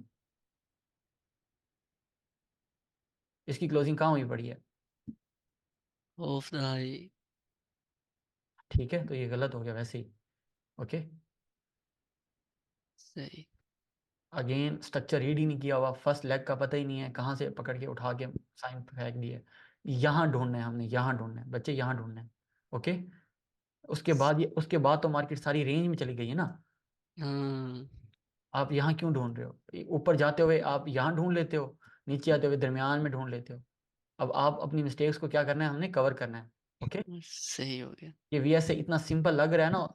इसकी क्लोजिंग कहाँ हुई पड़ी है? Of the high. ठीक है, तो ये गलत हो गया वैसे ही, ओके। सही। अगेन स्ट्रक्चर रीड ही नहीं किया हुआ, फर्स्ट लेग का पता ही नहीं है, कहाँ से पकड़ के उठा के साइन फेंक दिए। यहाँ ढूंढना है हमने, यहाँ ढूंढना है बच्चे, यहाँ ढूंढना है, ओके। उसके बाद तो मार्केट सारी रेंज में चली गई है ना। हाँ। आप यहाँ क्यों ढूंढ रहे हो? ऊपर जाते हुए आप यहाँ ढूंढ लेते हो, नीचे आते हुए दरमियान में ढूंढ लेते हो। अब आप अपनी मिस्टेक्स को क्या करना है, हमने कवर करना है, ओके। सही हो गया। ये वी से इतना सिंपल लग रहा है ना,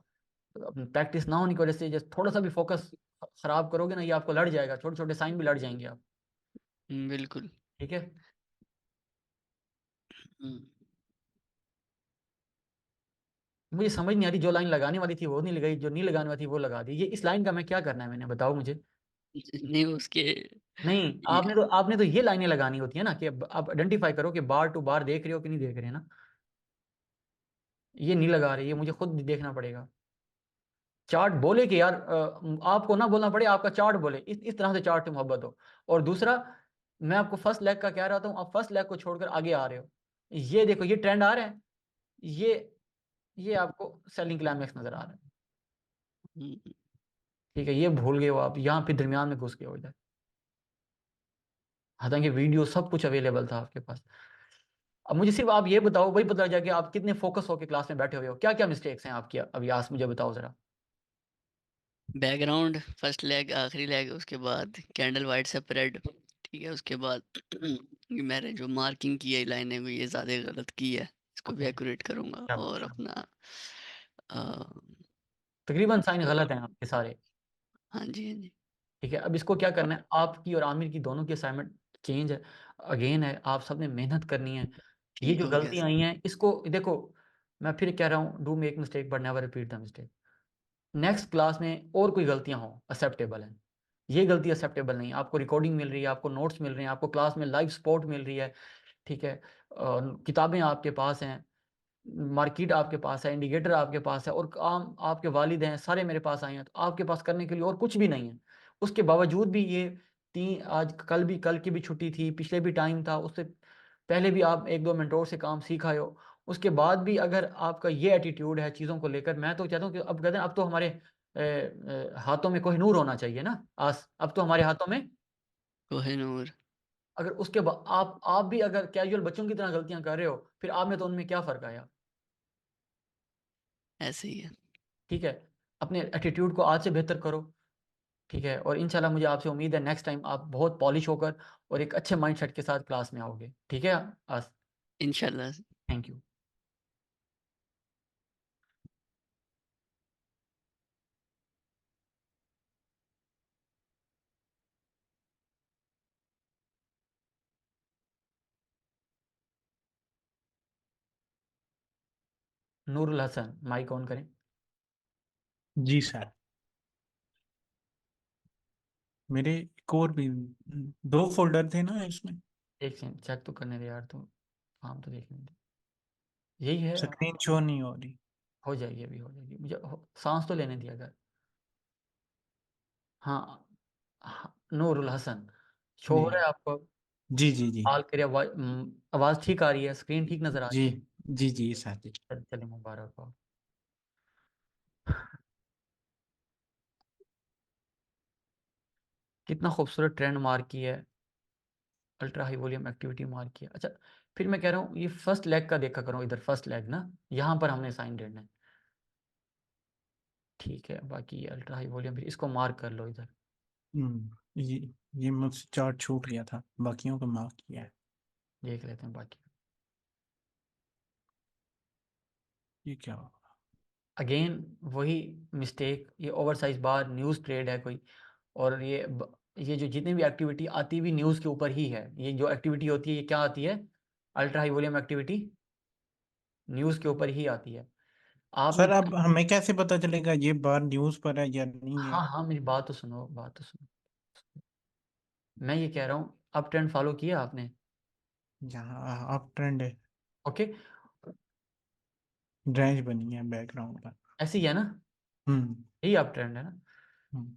प्रैक्टिस ना होने की वजह से जस्ट थोड़ा सा भी फोकस खराब करोगे ना, ये आपको लड़ जाएगा, छोटे छोटे साइन भी लड़ जाएंगे आप, बिल्कुल। ठीक है। हम्म। मुझे समझ नहीं आ रही, जो लाइन लगाने वाली थी वो नहीं लगाई, जो नहीं लगाने वाली थी वो लगा दी। ये इस लाइन का मैं क्या करना है, मैंने बताओ मुझे। नहीं उसके नहीं, ये, आपने तो ये लाइनें लगानी होती है ना, कि आप आइडेंटिफाई करो कि बार टू बार देख रहे हो कि नहीं देख रहे ना। ये नहीं लगा रहे, ये मुझे खुद देखना पड़ेगा। चार्ट बोले कि यार आपको ना बोलना पड़े, आपका चार्ट बोले, इस तरह से चार्ट से मोहब्बत हो। और दूसरा, मैं आपको फर्स्ट लेग का कह रहा था, आप फर्स्ट लेग को छोड़कर आगे आ रहे हो। ये देखो, ये ट्रेंड आ रहा है, ये ये आपको सेलिंग क्लाइमेक्स नजर आ रहा है, हम्म, ठीक है। ये भूल गए हो आप, यहाँ पे दरमियान में घुस गए हो इधर, हालांकि वीडियो सब कुछ अवेलेबल था आपके पास। अब मुझे सिर्फ आप ये बताओ, वही पता लग जाए कि आप कितने फोकस होकर क्लास में बैठे हुए हो, क्या क्या मिस्टेक्स हैं आपकी, अभी आज मुझे बताओ जरा। बैकग्राउंड फर्स्ट लेग आखिरी लेग, उसके बाद कैंडल वाइट स्प्रेड, ठीक है। उसके बाद मैंने जो मार्किंग की है लाइनें को, ये ज़्यादा गलत की है, इसको भी ओके, एक्यूरेट करूँगा। और अपना तकरीबन साइन गलत हैं आपके सारे, हाँ जी हाँ जी। ठीक है, अब इसको क्या करना है, आपकी और आमिर की दोनों की असाइनमेंट चेंज है, अगेन है, आप सबने मेहनत करनी है। ये ठीक जो हो गया गलतियां आई हैं इसको देखो, मैं फिर कह रहा हूँ, do make mistake but never repeat the mistake. Next class में और कोई गलतियां हो एक्सेप्टेबल हैं, ये गलती एक्सेप्टेबल नहीं। आपको रिकॉर्डिंग मिल रही है, आपको नोट्स मिल रहे हैं, आपको क्लास में लाइव सपोर्ट मिल रही है, ठीक है, किताबें आपके पास हैं, मार्केट आपके पास है, इंडिकेटर आपके पास है, और काम आपके वालिद हैं, सारे मेरे पास आए हैं, तो आपके पास करने के लिए और कुछ भी नहीं है। उसके बावजूद भी ये आज कल की भी छुट्टी थी, पिछले भी टाइम था, उससे पहले भी आप 1-2 मेंटोर से काम सीखा हो, उसके बाद भी अगर आपका ये एटीट्यूड है चीज़ों को लेकर, मैं तो चाहता हूँ कि अब कहते हैं अब तो हमारे हाथों में कोहिनूर होना चाहिए ना, आस अब तो हमारे हाथों में, कोहिनूर। अगर उसके बाद आप भी अगर कैजुअल बच्चों की तरह गलतियां कर रहे हो, फिर आप में तो उनमें क्या फ़र्क आया? ऐसे ही है। ठीक है, अपने एटीट्यूड को आज से बेहतर करो, ठीक है, और इंशाल्लाह मुझे आपसे उम्मीद है नेक्स्ट टाइम आप बहुत पॉलिश होकर और एक अच्छे माइंडसेट के साथ क्लास में आओगे, ठीक है। आज इंशाल्लाह। Thank you. Nurul Hasan, mike on करें। जी सर, मेरे एक और भी 2 फोल्डर थे ना इसमें, एक सेकंड चेक तो करने दे यार, तो काम तो देखने दे, यही है। स्क्रीन शो नहीं हो रही। हो जाएगी, अभी हो जाएगी, मुझे सांस तो लेने दिया अगर। हाँ, हाँ, नूरुल हसन शो हो जी रहा है आपको? जी जी जी आल क्रिया आवाज़ ठीक आ रही है, स्क्रीन ठीक नज़र आ जी रही जी जी सर जी। है? चलिए मुबारक हो। कितना खूबसूरत ट्रेंड मार्क की है, ultra high volume activity mark किया। अच्छा, फिर मैं कह रहा हूँ ये फर्स्ट लेग का देखा करो, इधर फर्स्ट लेग ना, यहाँ पर हमने साइन देना है, ठीक है, बाकी ये अल्ट्रा हाई वॉल्यूम, फिर इसको मार्क कर लो इधर, ये मुझसे चार्ट छूट गया था, बाकियों को मार्क किया है। देख लेते हैं बाकी। ये क्या हुआ? अगेन वही मिस्टेक, ये ओवर साइज बार न्यूज़ ट्रेड है कोई, और ये जो जितनी भी एक्टिविटी आती हुई न्यूज़ के ऊपर ही है, ये जो एक्टिविटी होती है ये क्या आती है, ultra high volume activity news के ऊपर ही आती है। आपने सर अब हमें कैसे पता चलेगा ये बार न्यूज़ पर है या नहीं है? हाँ हाँ, मेरी बात तो सुनो, बात तो सुनो, मैं ये कह रहा हूँ अप ट्रेंड फॉलो किया आपने? यहाँ अप ट्रेंड है, ओके, रेंज बनी है बैकग्राउंड पर। ऐसी है ना, हम्म यही अप ट्रेंड है ना, हम्म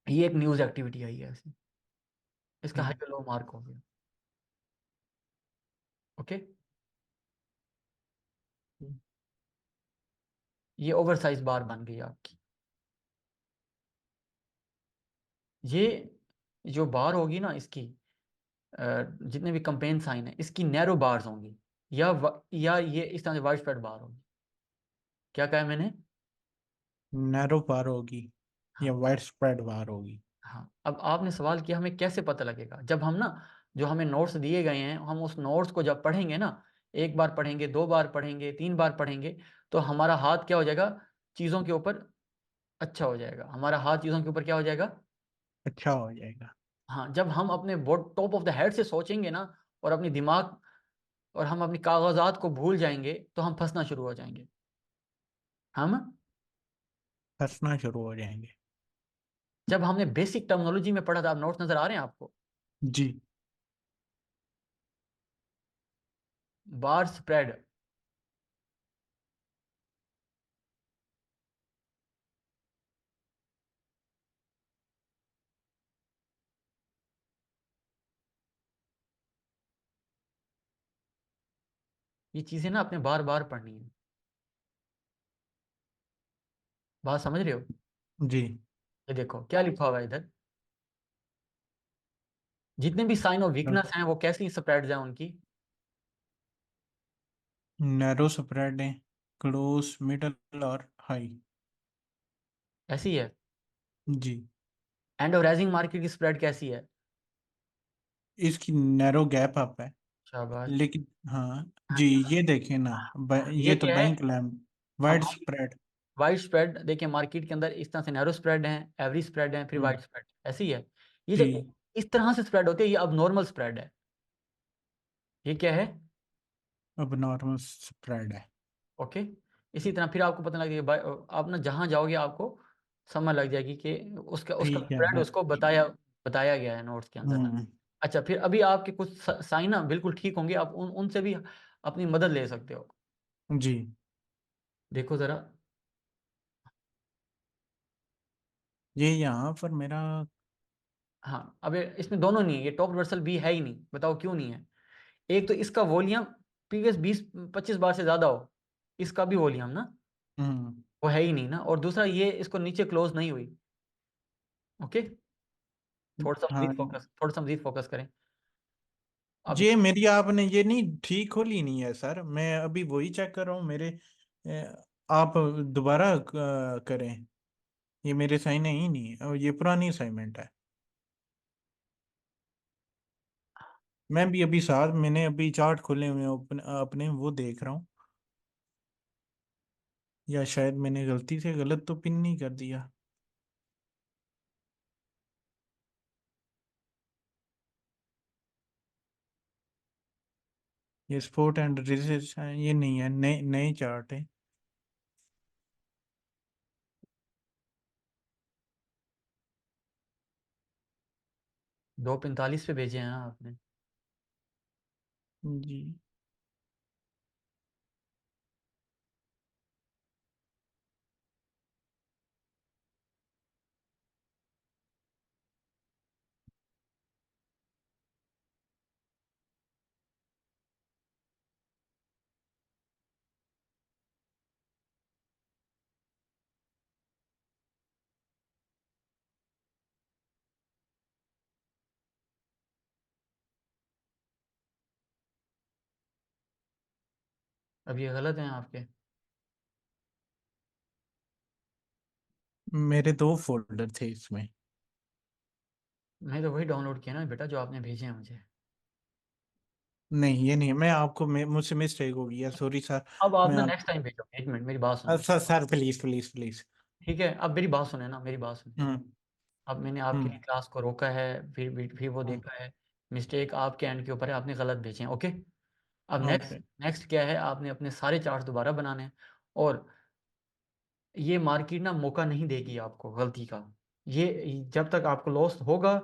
ये एक न्यूज़ एक्टिविटी आई है ऐसी, इसका हम्म, हाई लो मार्क हो गया। ओके, हम्म। ये ओवर साइज बार बन गई आपकी। ये जो बार होगी ना इसकी, जितने भी कंपेन साइन है इसकी नैरो बार्स होंगी, या ये इस तरह से वाइड स्प्रेड बार होगी। क्या कहा है मैंने? नैरो बार होगी या हाँ, वाइड स्प्रेड बार होगी? हाँ, अब आपने सवाल किया हमें कैसे पता लगेगा, जब हम ना, जो हमें नोट्स दिए गए हैं, हम उस नोट्स को जब पढ़ेंगे ना, एक बार पढ़ेंगे, 2 बार पढ़ेंगे, 3 बार पढ़ेंगे, तो हमारा हाथ क्या हो जाएगा, चीज़ों के ऊपर अच्छा हो जाएगा, हमारा हाथ चीज़ों के ऊपर क्या हो जाएगा। अच्छा हो जाएगा। हाँ, जब हम अपने board top of the head से सोचेंगे ना, और अपनी दिमाग और हम अपनी कागजात को भूल जाएंगे, तो हम फंसना शुरू हो जाएंगे। हम हंसना शुरू हो जाएंगे। जब हमने बेसिक टर्मिनोलॉजी में पढ़ा था, आप नोट्स नजर आ रहे हैं आपको, जी बार स्प्रेड, ये चीजें ना आपने बार बार पढ़नी है। बात समझ रहे हो? जी। ये देखो क्या लिखा हुआ है इधर, जितने भी साइन ऑफ वीकनेस हैं वो कैसी स्प्रेड्स हैं उनकी, नैरो स्प्रेड है, क्लोज, मिडल और हाई। ऐसी है। जी, एंड ऑफ राइजिंग मार्केट की स्प्रेड कैसी है? इसकी नैरो गैप अप है, शाबाश। लेकिन हाँ हाँ, जी, ये देखें ना, हाँ, ये ये तो क्या है, बैंक लैम्प हम वाइड स्प्रेड। वाइड स्प्रेड देखिए मार्केट के अंदर इस तरह से नैरो स्प्रेड है, एवरेज स्प्रेड है, फिर वाइड स्प्रेड, ऐसी ही है। ये जी जब इस तरह से स्प्रेड होती है, ये अब नॉर्मल स्प्रेड है। ये क्या है? अब नॉर्मल स्प्रेड है। ओके। इसी तरह फिर आपको पता लग जाएगा, आप ना जहाँ जाओगे आपको समझ लग जाएगी कि उसका उसका ठीक है स्प्रेड मैं उसको बताया गया है नोट्स के अंदर ना। अच्छा, फिर अभी आपके कुछ साइन ना बिल्कुल ठीक होंगे, आप उनसे भी अपनी मदद ले सकते हो। जी देखो जरा, ये यहाँ पर मेरा हाँ अब इसमें दोनों नहीं है, ये टॉप रिवर्सल भी है ही नहीं, बताओ क्यों नहीं है? एक तो इसका वॉल्यूम प्रीवियस 20-25 बार से ज्यादा हो, इसका भी वॉल्यूम ना वो है ही नहीं ना, और दूसरा ये इसको नीचे क्लोज नहीं हुई। ओके, हाँ थोड़ा सा मजीद फोकस करें। अब ये मेरी आपने ये नहीं ठीक खोली नहीं है सर, मैं अभी वही चेक कर रहा हूँ मेरे आप दोबारा करें, ये मेरे साइन है ही नहीं और ये पुरानी असाइनमेंट है। मैं भी अभी साथ मैंने अभी चार्ट खोले हुए हैं अपने वो देख रहा हूँ, या शायद मैंने गलती से गलत तो पिन नहीं कर दिया। ये स्पोर्ट एंड रिसर्च ये नहीं है, नए नए चार्ट है। 2:45 पे भेजे हैं आपने। जी अब ये गलत हैं आपके। मेरे 2 फोल्डर थे इसमें। मैं तो वही डाउनलोड किया ना बेटा जो आपने भेजे हैं मुझे। नहीं ये नहीं है, मैं आपको मुझसे मिस्टेक हो गई है, सॉरी सर। अब आप मैं ना आप नेक्स्ट टाइम भेजो, एक मिनट मेरी बात सुनो। Sir sir please please please. ठीक है, अब मेरी बात सुने ना, मेरी बात सुने। हम्म अब मैंने आपके लिए हम्म क्लास को रोका है, फिर वो देखा है, मिस्टेक आपके एंड के ऊपर है, आपने गलत भेजे हैं। ओके, अब नेक्स्ट ओके नेक्स्ट क्या है, आपने अपने सारे चार्ट्स दोबारा बनाने हैं, और ये मार्केट ना मौका नहीं देगी आपको गलती का। ये जब तक आपको लॉस होगा,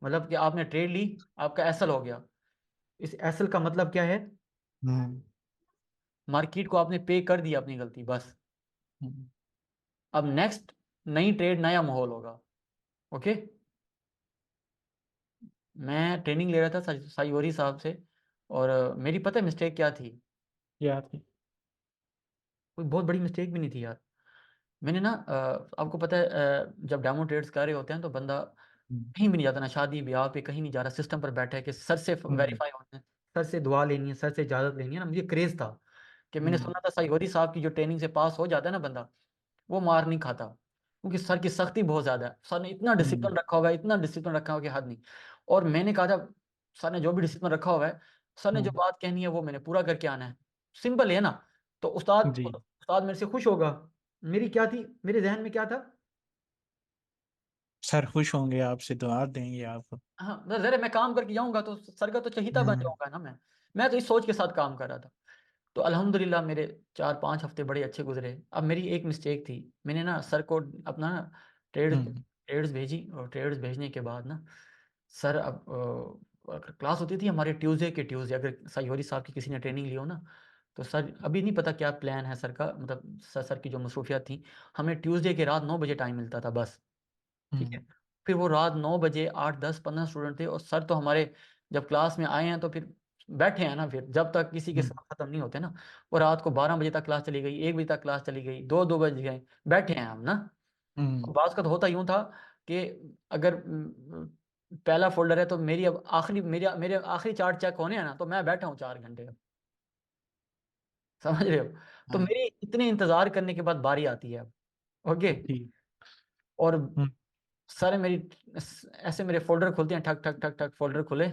मतलब कि आपने ट्रेड ली, आपका एसएल हो गया, इस एसएल का मतलब क्या है? हम्म मार्केट को आपने पे कर दिया अपनी गलती, बस। हम्म अब नेक्स्ट नई ट्रेड, नया माहौल होगा। ओके, मैं ट्रेनिंग ले रहा था साइयोरी साहब से, और मेरी पता है मिस्टेक क्या थी? याद कोई बहुत बड़ी मिस्टेक भी नहीं थी यार। मैंने ना आपको पता है जब डेमो ट्रेड्स कर रहे होते हैं तो बंदा कहीं भी नहीं जाता ना, शादी ब्याह पे कहीं नहीं जा रहा, सिस्टम पर बैठा है कि सर से हम्म वेरीफाई होना है, सर से दुआ लेनी है, सर से इजाज़त लेनी है ना। मुझे क्रेज था कि मैंने हम्म सुना था साइयोरी साहब की जो ट्रेनिंग से पास हो जाता है ना बंदा, वो मार नहीं खाता, क्योंकि सर की सख्ती बहुत ज़्यादा है। सर ने इतना हम्म डिसिप्लिन रखा हुआ है, इतना डिसिप्लिन रखा हुआ कि हद नहीं। और मैंने कहा था, सर ने जो भी डिसिप्लिन रखा हुआ है, सर ने जो हम्म, बात कहनी है वो मैंने पूरा करके आना है। सिंपल है ना। तो उस्ताद जी उस्ताद मेरे से खुश होगा। मेरी क्या थी, मेरे जहन में क्या था? सर खुश होंगे, आपसे दुआ देंगे आप। हाँ, जरा मैं काम करके जाऊंगा तो सर का तो चहीता बन हम्म जाऊंगा ना मैं तो इस सोच के साथ काम कर रहा था। तो अल्हम्दुलिल्लाह मेरे 4-5 हफ्ते बड़े अच्छे गुजरे। अब मेरी एक मिस्टेक थी, मैंने ना सर को अपना ना हम्म ट्रेड्स भेजी, और ट्रेड्स भेजने के बाद ना सर, अब क्लास होती थी हमारे ट्यूसडे अगर साइयोरी साहब की किसी ने ट्रेनिंग ली हो ना, तो सर अभी नहीं पता क्या प्लान है सर का, मतलब सर की जो मसरूफियात थी, हमें ट्यूसडे के रात 9 बजे टाइम मिलता था बस। ठीक है, हम्म फिर वो रात 9 बजे 8-10-15 स्टूडेंट थे, और सर तो हमारे जब क्लास में आए हैं तो फिर बैठे हैं ना, फिर जब तक किसी के हम्म साथ खत्म नहीं होते ना। और रात को 12 बजे तक क्लास चली गई, 1 बजे तक क्लास चली गई, 2-2 बज गए, बैठे हैं हम ना। हम्म बात का तो होता यूं था कि अगर पहला फोल्डर है तो मेरी अब आखिरी मेरे मेरे आखिरी चार्ट चेक होने हैं ना, तो मैं बैठा हूँ 4 घंटे अब। समझ रहे हो? तो हाँ मेरी इतने इंतजार करने के बाद बारी आती है अब। ओके, ठीक और हम्म सारे मेरी ऐसे मेरे फोल्डर खुलते हैं, ठक ठक ठक ठक फोल्डर खुले,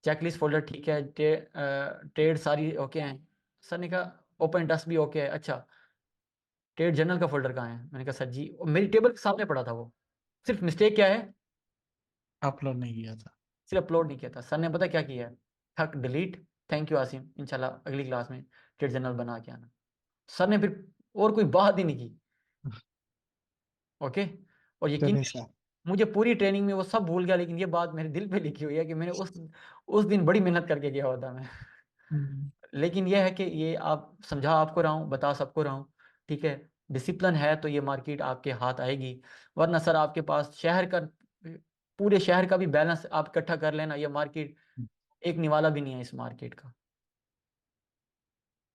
चेकलिस्ट फोल्डर ठीक है, ट्रेड सारी ओके हैं। सर ने कहा ओपन डस्ट भी ओके है। अच्छा, ट्रेड जर्नल का फोल्डर कहाँ है? मैंने कहा सर जी, और मेरी टेबल के सामने पड़ा था वो। सिर्फ मिस्टेक क्या है, अपलोड नहीं किया था। सिर्फ अपलोड नहीं किया था। सर ने पता क्या किया है, ठक डिलीट, थैंक यू आसिम, इंशाल्लाह अगली क्लास में ट्रेड जर्नल बना के आना। सर ने फिर और कोई बात ही नहीं की। ओके। और यकीन चले करिए, सर। मुझे पूरी ट्रेनिंग में वो सब भूल गया, लेकिन ये बात मेरे दिल पे लिखी हुई है कि मैंने उस दिन बड़ी मेहनत करके गया होता मैं। लेकिन ये है कि ये आप समझा आपको रहा हूँ, बता सबको रहा हूँ, ठीक है। डिसिप्लिन है तो ये मार्केट आपके हाथ आएगी, वरना सर आपके पास शहर का, पूरे शहर का भी बैलेंस आप इकट्ठा कर लेना, ये मार्केट एक निवाला भी नहीं है इस मार्केट का।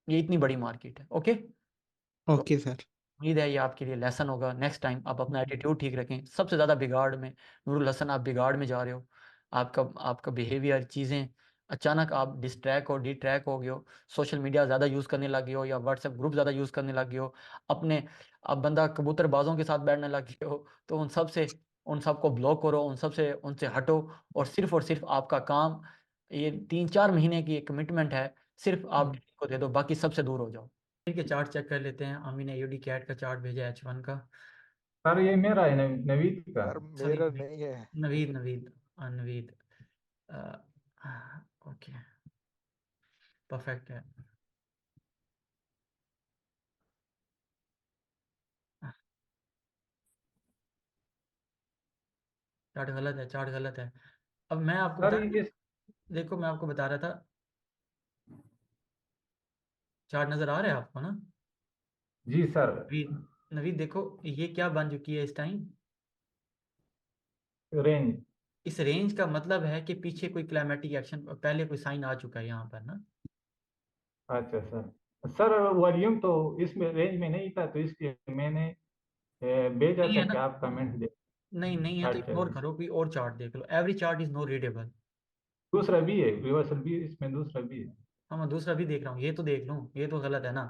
ये इतनी बड़ी मार्केट है। ओके। तो ओके सर। उम्मीद है ये आपके लिए लेसन होगा। नेक्स्ट टाइम आप अपना एटीट्यूड ठीक रखें। सबसे ज़्यादा बिगाड़ में, नूरुल हसन, आप बिगाड़ में जा रहे हो। आपका आपका बिहेवियर, चीज़ें, अचानक आप डिस्ट्रैक और डिट्रैक हो गए हो, सोशल मीडिया ज़्यादा यूज़ करने लगे हो, या व्हाट्सएप ग्रुप ज़्यादा यूज़ करने लगे हो, अपने अब बंदा कबूतरबाजों के साथ बैठने लगे हो, तो उन सब को ब्लॉक करो, उनसे हटो, और सिर्फ आपका काम, ये 3-4 महीने की कमिटमेंट है, सिर्फ आप ट्रेनिंग को दे दो, बाकी सबसे दूर हो जाओ। ठीक है, चार्ट चेक कर लेते हैं। अमी ने यूडी कैट का चार्ट भेजा है, H1 का। सर ये मेरा है नवीद का। सर सॉरी, मेरा नहीं है। नवीद नवीद नवीद, ओके, परफेक्ट है। चार्ट गलत है, चार्ट गलत है। अब मैं आपको सर बता रहा था, इस देखो मैं आपको बता रहा था, चार्ट नज़र आ रहा है आपको ना? जी सर। नवीद, नवीद देखो ये क्या बन चुकी है इस टाइम। रेंज। इस रेंज का मतलब है कि पीछे कोई क्लाइमेटिक एक्शन, पहले कोई साइन आ चुका है यहाँ पर ना। अच्छा सर। सर वॉल्यूम तो इसमें रेंज में नहीं था, तो इसलिए मैंने भेजा नहीं था है कि ना? आप कमेंट दे। नहीं, नहीं है तो चार्ट इग्नोर चाहिए। करो, कोई और चार्ट देख लो। Every chart is no readable. दूसरा भी है, रिवर्सल भी इसमें दूसरा भी है। हाँ, मैं दूसरा भी देख रहा हूँ, ये तो देख लूँ, ये तो गलत है ना।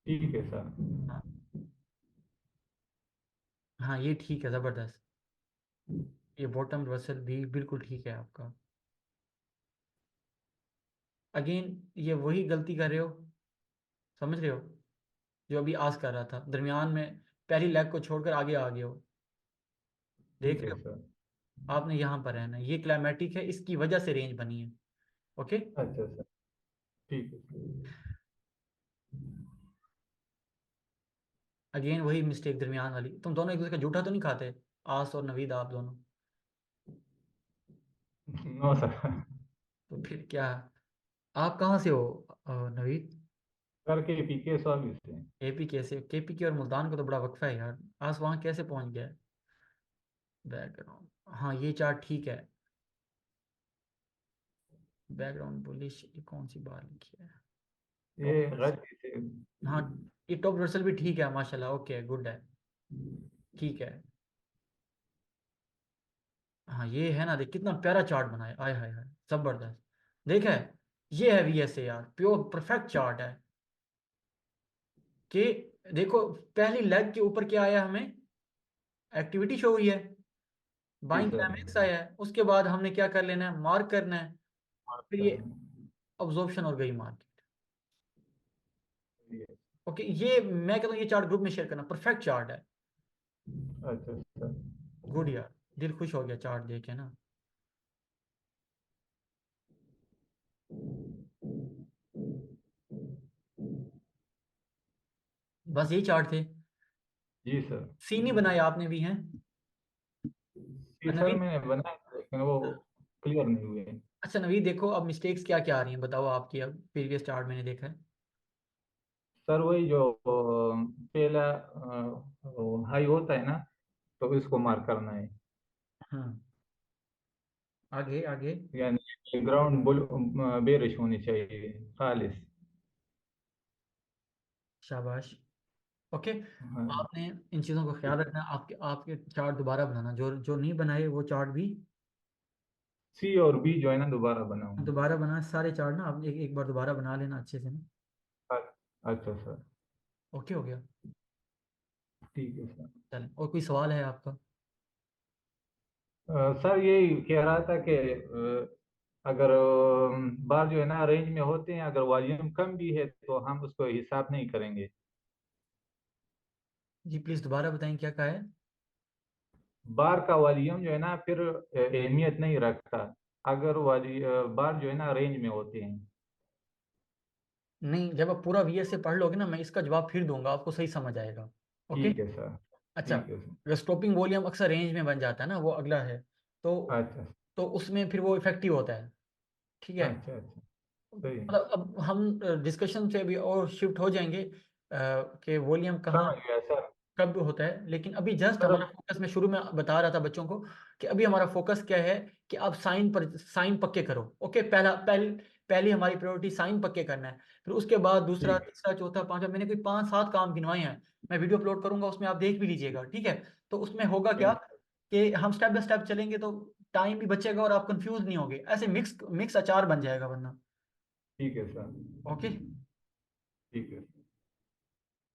ठीक है सर। हाँ, हाँ ये ठीक है, ज़बरदस्त। ये बॉटम रिवर्सल भी बिल्कुल ठीक है आपका। अगेन ये वही गलती कर रहे हो, समझ रहे हो, जो अभी आज कर रहा था, दरमियान में पहली लेग को छोड़कर आगे आ गए हो। देख ठीक रहे है हो, सर। आपने यहाँ पर रहना है, ये क्लाइमेटिक है, इसकी वजह से रेंज बनी है। ओके। अच्छा सर। ठीक है सर। अगेन वही मिस्टेक दरमियान वाली। तुम दोनों एक दूसरे का जूठा तो नहीं खाते, आस और नवीद, आप दोनों? No sir. तो फिर क्या, आप कहाँ से हो नवीद? सर के पीके सर्विस से। एपी कैसे, केपी की और मुल्तान को तो बड़ा वक्फा है यार, आस वहाँ कैसे पहुँच गया है? बैकग्राउंड, हाँ ये चार्ट ठीक है। बैकग्राउंड बुलिश, ये कौन सी बात लिखी है? ये टॉप, गलती से। हाँ ये टॉप रिवर्सल भी ठीक है माशाल्लाह, ओके गुड है, ठीक है। हाँ ये है ना, देख कितना प्यारा चार्ट बनाया, आय हाय हाय, जबरदस्त। देखा है, ये है वीएसए यार, प्योर परफेक्ट चार्ट है। कि देखो, पहली लेग के ऊपर क्या आया हमें, एक्टिविटी शो हुई है, जी बाइंग सर। क्लाइमेक्स आया है, उसके बाद हमने क्या कर लेना है, मार्क करना है, फिर ये ऑब्जॉर्प्शन और गई मार्केट। ओके, ये मैं कहता हूँ ये चार्ट ग्रुप में शेयर करना, परफेक्ट चार्ट है। अच्छा सर। गुड यार, दिल खुश हो गया चार्ट देख के ना। बस यही चार्ट थे, जी सर। सीन ही बनाए आपने भी हैं जी सर, नवीद। मैंने बनाया था, लेकिन वो क्लियर नहीं हुए। अच्छा नवीद देखो, अब मिस्टेक्स क्या क्या आ रही हैं बताओ आपकी, अब प्रीवियस चार्ट मैंने देखा है। सर वही जो पहला हाई होता है ना, तो इसको मार्क करना है। हाँ, आगे आगे। यानी ग्राउंड बुल बेरिश होनी चाहिए खालिस। शाबाश। ओके। हाँ। आपने इन चीज़ों का ख्याल रखना, आपके आपके चार्ट दोबारा बनाना, जो जो नहीं बनाए वो चार्ट भी सी और बी जो है ना दोबारा बनाऊंगा। दोबारा बना, सारे चार्ट ना आप एक बार दोबारा बना लेना अच्छे से ना। अच्छा सर। ओके हो गया। ठीक है सर। चलें, और कोई सवाल है आपका? सर यही कह रहा था कि अगर बार जो है ना रेंज में होते हैं, अगर वॉल्यूम कम भी है तो हम उसको हिसाब नहीं करेंगे। जी प्लीज दोबारा बताएं क्या कहा है। बार का वॉल्यूम जो है ना फिर अहमियत नहीं रखता अगर बार जो है ना रेंज में होते हैं। नहीं, जब आप पूरा VS से पढ़ लोगे ना, मैं इसका जवाब फिर दूंगा, आपको सही समझ आएगा। ओके। ठीक है सर। अच्छा, ठीक है सर। अगर स्टॉपिंग वॉल्यूम अक्सर रेंज में बन जाता है ना, वो अगला है, तो अच्छा उसमें फिर वो इफेक्टिव होता है। ठीक है। अच्छा अच्छा। सही है। मतलब अब हम डिस्कशन से भी और शिफ्ट हो जाएंगे कि वॉल्यूम कहाँ समझ गया सर। कब होता है, लेकिन अभी जस्ट सर हमारा फोकस, मैं शुरू में बता रहा था बच्चों को कि अभी हमारा फोकस क्या है कि आप साइन पक्के करो। ओके, पहली हमारी प्रायोरिटी साइन पक्के करना है, फिर उसके बाद दूसरा, ठीक है। तीसरा, चौथा, पांचवा, मैंने कोई 5-7 काम गिनवाए हैं। मैं वीडियो अपलोड करूंगा, उसमें आप देख भी लीजिएगा। ठीक है। तो उसमें होगा क्या ठीक। कि हम स्टेप बाय स्टेप चलेंगे तो टाइम भी बचेगा और आप कंफ्यूज नहीं होगे, ऐसे मिक्स मिक्स अचार बन जाएगा वरना। ठीक है सर। ओके। ठीक है।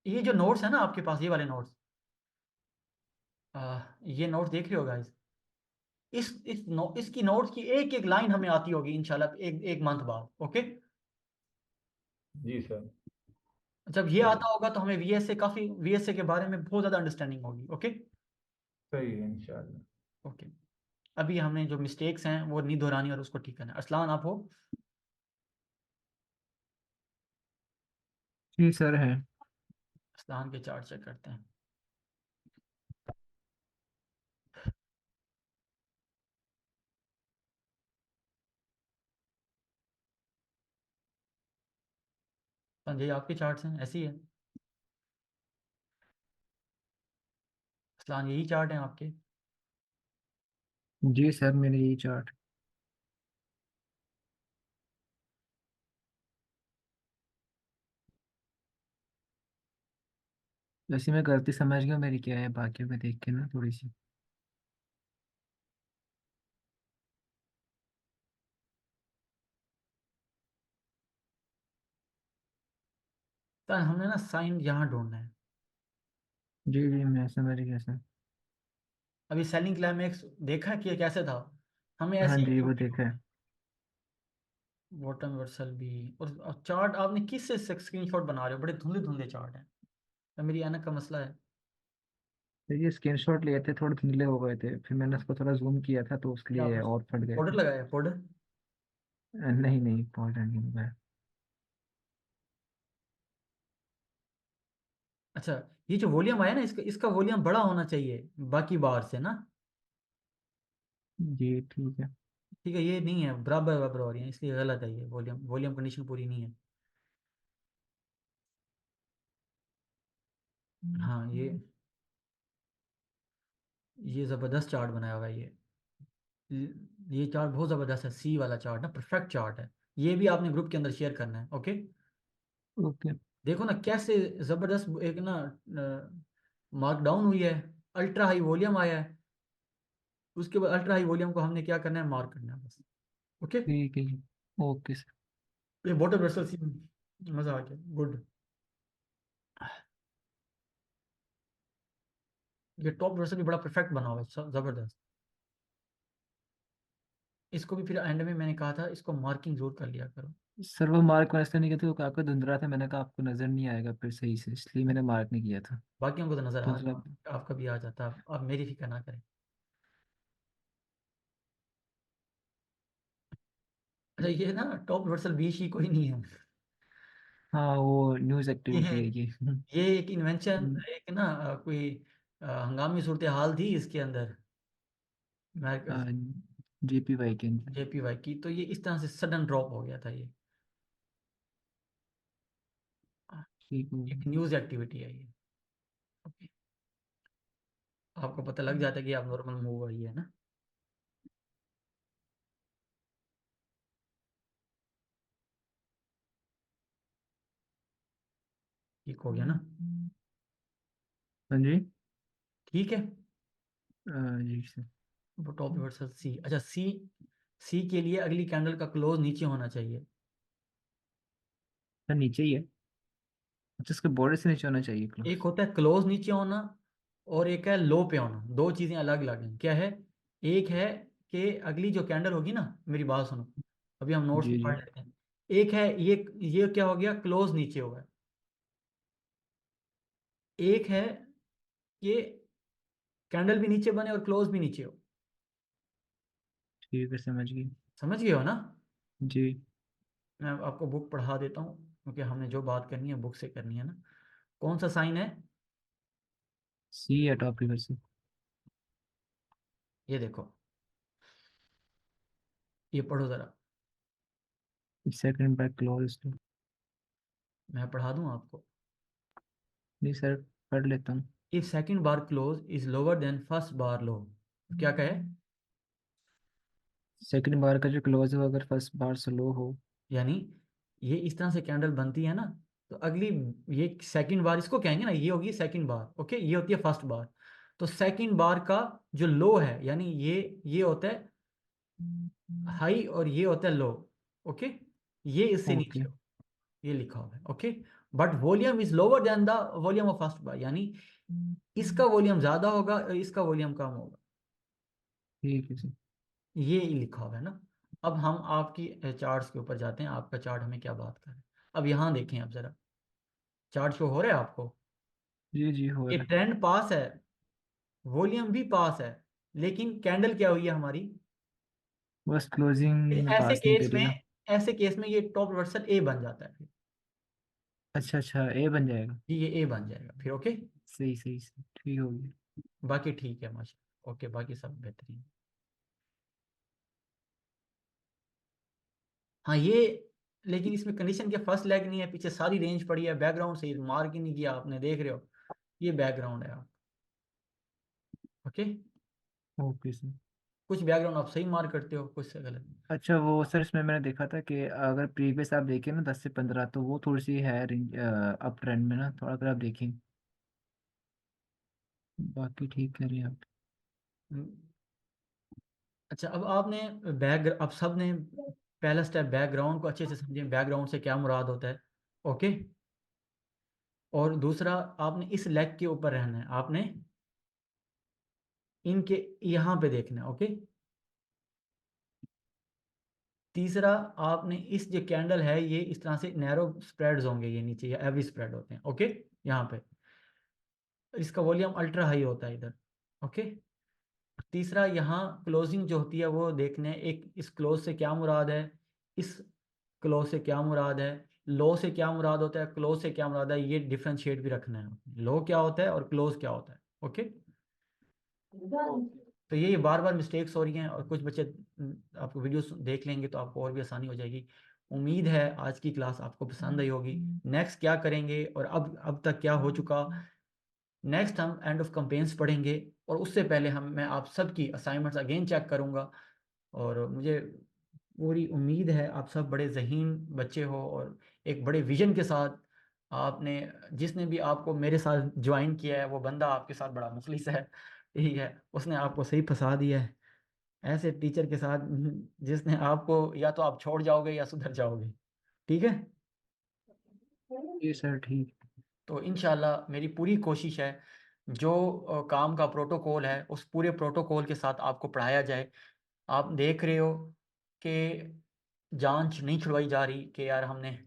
ये जो नोट्स है ना आपके पास, ये वाले नोट्स, ये नोट्स देख रहे हो गाइस, इसकी नोट्स की एक एक लाइन हमें आती होगी इंशाल्लाह एक एक मंथ बाद। ओके। जी सर। जब ये सही। आता होगा तो हमें VSA के बारे में बहुत ज़्यादा अंडरस्टैंडिंग होगी। ओके। सही है इंशाल्लाह। ओके। अभी हमने जो मिस्टेक्स हैं वो नहीं दोहरानी और उसको ठीक करना है। अरसलान आप हो? जी सर है। अरसलान के चार्ट चेक करते हैं। संजय आपके चार्ट्स हैं, ऐसी है? अरसलान यही चार्ट हैं आपके? जी सर मेरे यही चार्ट। वैसे मैं गलती समझ गया मेरी क्या है, बाकियों में देख के ना थोड़ी सी। तो हमने ना साइन यहाँ ढूंढना है। जी जी मैं समझ गया सर। अभी सेलिंग क्लाइमेक्स देखा कि ये कैसे था, हमें हाँ ऐसे जी ही वो देखा है। बॉटम वर्सल भी। और चार्ट आपने किस से स्क्रीनशॉट बना रहे हो? बड़े धुंधले धुंधले चार्ट हैं। तो मेरी ऐनक का मसला है। तो ये स्क्रीनशॉट लिए थे, थोड़े धुंधले हो गए थे, फिर मैंने उसको थोड़ा जूम किया था तो उसके क्या लिए आपने और फट गए पाउडर थे। लगाया है? पाउडर? नहीं नहीं पॉइंट नहीं हुआ। अच्छा, ये जो वॉल्यूम आया ना, इसका इसका वॉल्यूम बड़ा होना चाहिए बाकी बार से ना। जी ठीक है। ठीक है, ये नहीं है, बराबर बराबर हो रही है, इसलिए गलत है। ये वॉल्यूम वॉल्यूम कंडीशन पूरी नहीं है। हाँ, ये ज़बरदस्त चार्ट बनाया हुआ है। ये चार्ट बहुत ज़बरदस्त है, सी वाला चार्ट ना, परफेक्ट चार्ट है। ये भी आपने ग्रुप के अंदर शेयर करना है। ओके। ओके। देखो ना कैसे ज़बरदस्त एक ना मार्क डाउन हुई है, अल्ट्रा हाई वॉल्यूम आया है, उसके बाद अल्ट्रा हाई वॉल्यूम को हमने क्या करना है, मार्क करना है बस। ओके। ठीक है जी। Okay sir. ये बॉटम ब्रसल सी, मज़ा आ गया, गुड। ये टॉप ब्रसल भी बड़ा परफेक्ट बना हुआ है, ज़बरदस्त। इसको भी फिर एंड में मैंने कहा था इसको मार्किंग जरूर कर लिया करो। सर वो मार्क मैंने इसलिए नहीं किया था, वो काफी धुंधला था, मैंने कहा आपको नजर नहीं आएगा फिर सही से, इसलिए मैंने मार्क नहीं किया था। बाकियों को तो नज़र आ धुंधला। रहा, आपका भी आ जाता, आप मेरी फिक्र ना करें। अच्छा, ये ना टॉप ब्रसल बीच ही कोई नहीं है। हाँ वो न्यूज़ ये है, एक्टिविटी है ये। ये एक इन्वेंशन, एक ना कोई हंगामी सूरत हाल थी इसके अंदर, JPY के अंदर। JPY की, तो ये इस तरह से सडन ड्रॉप हो गया था ये। ठीक हो एक गया। न्यूज़ एक्टिविटी है ये। ओके। आपको पता लग जाता है कि आप नॉर्मल मूव हुई है ना। ठीक हो गया ना? हाँ जी। ठीक है। जी सर। वो टॉप वर्सेस सी। अच्छा, सी, सी के लिए अगली कैंडल का क्लोज नीचे होना चाहिए। सर नीचे ही है। अच्छा इसके बॉर्डर से नीचे होना चाहिए एक क्लोज। होता है क्लोज नीचे होना, और एक है लो पे होना, दो चीजें अलग अलग हैं। क्या है? एक है कि अगली जो कैंडल होगी ना, मेरी बात सुनो, अभी हम नोट्स जी में जी। पढ़ लेते हैं। एक है ये क्या हो गया, क्लोज नीचे हुआ है। एक है ये कैंडल भी नीचे बने और क्लोज भी नीचे हो। ठीक है, समझ गई। समझ गए हो ना? जी। मैं अब आपको बुक पढ़ा देता हूँ, क्योंकि हमने जो बात करनी है बुक से करनी है ना। कौन सा साइन है? सी है टॉप रिवर से। ये देखो, ये पढ़ो ज़रा। Second bar close. मैं पढ़ा दूँ आपको। नहीं सर, पढ़ लेता हूँ। If second bar close is lower than first bar low, क्या कहे? सेकंड बार का जो क्लोज हो अगर फर्स्ट बार से लो हो। यानी ये इस तरह से कैंडल बनती है ना, तो अगली, ये सेकंड बार इसको कहेंगे ना, ये होगी सेकंड बार, ओके, ये होती है फर्स्ट बार। तो सेकंड बार का जो लो है, यानी ये होता है हाई और ये होता है लो, ओके, ये इससे ओके। नीचे हो, ये लिखा हुआ है, okay. But volume is lower than the volume of first bar, यानी इसका वॉल्यूम ज्यादा होगा और इसका वॉल्यूम कम होगा, ठीक है सर। ये लिखा हुआ है ना। अब हम आपकी चार्ट्स के ऊपर जाते हैं, आपका चार्ट हमें क्या बात कर रहे हैं। अब यहाँ देखें, अब जरा चार्ट शो हो रहा है आपको? जी जी, हो ये रहा है। ट्रेंड पास है, वॉल्यूम भी पास है, लेकिन कैंडल क्या हुई है हमारी? बस क्लोजिंग में ऐसे पास नहीं केस करी में, ना। ऐसे केस में ये टॉप रिवर्सल ए बन जाता है फिर। अच्छा अच्छा, ए बन जाएगा। जी, ये ए बन जाएगा फिर, ओके। सही सही सही, ठीक हो गया। बाकी ठीक है माशा, ओके, बाकी सब बेहतरीन। हाँ ये, लेकिन इसमें कंडीशन क्या, फर्स्ट लेग नहीं है, पीछे सारी रेंज पड़ी है, बैकग्राउंड सही मार्क ही नहीं किया आपने, देख रहे हो, ये बैकग्राउंड है आप, ओके। Okay sir. कुछ बैकग्राउंड आप सही मार्क करते हो, कुछ से गलत। अच्छा वो सर, इसमें मैंने देखा था कि अगर प्रीवियस आप देखें ना 10 से 15, तो वो थोड़ी सी है रेंज अप ट्रेंड में ना, थोड़ा अगर आप देखें। बाकी ठीक कह रहे हैं आप। हम्म, अच्छा, अब आपने अब सब ने पहला स्टेप बैकग्राउंड को अच्छे से समझे, बैकग्राउंड से क्या मुराद होता है, ओके। और दूसरा, आपने इस लेग के ऊपर रहना है, आपने इनके यहाँ पे देखना है, ओके। तीसरा, आपने इस जो कैंडल है ये इस तरह से नैरो स्प्रेड्स होंगे, ये नीचे या एवरी स्प्रेड होते हैं, ओके, यहाँ पे इसका वॉल्यूम अल्ट्रा हाई होता है इधर, ओके। तीसरा, यहाँ क्लोजिंग जो होती है वो देखने, एक इस क्लोज से क्या मुराद है, इस क्लोज से क्या मुराद है, लो से क्या मुराद होता है, क्लोज से क्या मुराद है, ये डिफ्रेंशिएट भी रखना है, लो क्या होता है और क्लोज क्या होता है, ओके। तो ये बार बार मिस्टेक्स हो रही हैं, और कुछ बच्चे आपको वीडियो देख लेंगे तो आपको और भी आसानी हो जाएगी। उम्मीद है आज की क्लास आपको पसंद आई होगी। नेक्स्ट क्या करेंगे और अब तक क्या हो चुका, नेक्स्ट हम एंड ऑफ कंपेन्स पढ़ेंगे, और उससे पहले मैं आप सबकी असाइनमेंट्स अगेन चेक करूँगा। और मुझे पूरी उम्मीद है आप सब बड़े ज़हीन बच्चे हो, और एक बड़े विजन के साथ आपने, जिसने भी आपको मेरे साथ ज्वाइन किया है वो बंदा आपके साथ बड़ा मुखलिस है, ठीक है, उसने आपको सही फंसा दिया है। ऐसे टीचर के साथ जिसने आपको, या तो आप छोड़ जाओगे या सुधर जाओगे, ठीक है। जी सर, ठीक। तो इंशाल्लाह मेरी पूरी कोशिश है, जो काम का प्रोटोकॉल है उस पूरे प्रोटोकॉल के साथ आपको पढ़ाया जाए। आप देख रहे हो कि जांच नहीं छुड़वाई जा रही कि यार हमने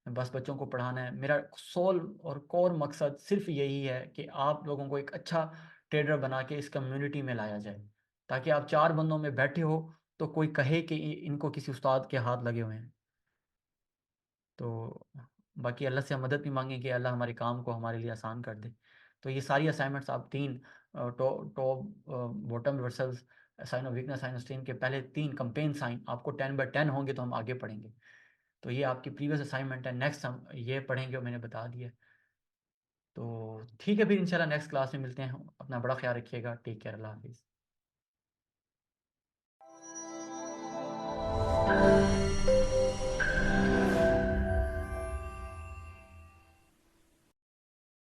बस बच्चों को पढ़ाना है। मेरा सोल और कोर मकसद सिर्फ यही है कि आप लोगों को एक अच्छा ट्रेडर बना के इस कम्युनिटी में लाया जाए, ताकि आप चार बंदों में बैठे हो तो कोई कहे कि इनको किसी उस्ताद के हाथ लगे हुए हैं। तो बाकी अल्लाह से हम मदद भी मांगें कि अल्लाह हमारे काम को हमारे लिए आसान कर दे। तो ये सारी असाइनमेंट्स आप तीन top bottom reversals, sign of weakness, sign of strength के पहले तीन कंपेन साइन आपको 10/10 होंगे तो हम आगे पढ़ेंगे। तो ये आपकी प्रीवियस असाइनमेंट है, नेक्स्ट हम ये पढ़ेंगे, मैंने बता दिया। तो ठीक है, फिर इंशाल्लाह नेक्स्ट क्लास में मिलते हैं। अपना बड़ा ख्याल रखिएगा, टेक केयर, अल्लाह हाफिज़।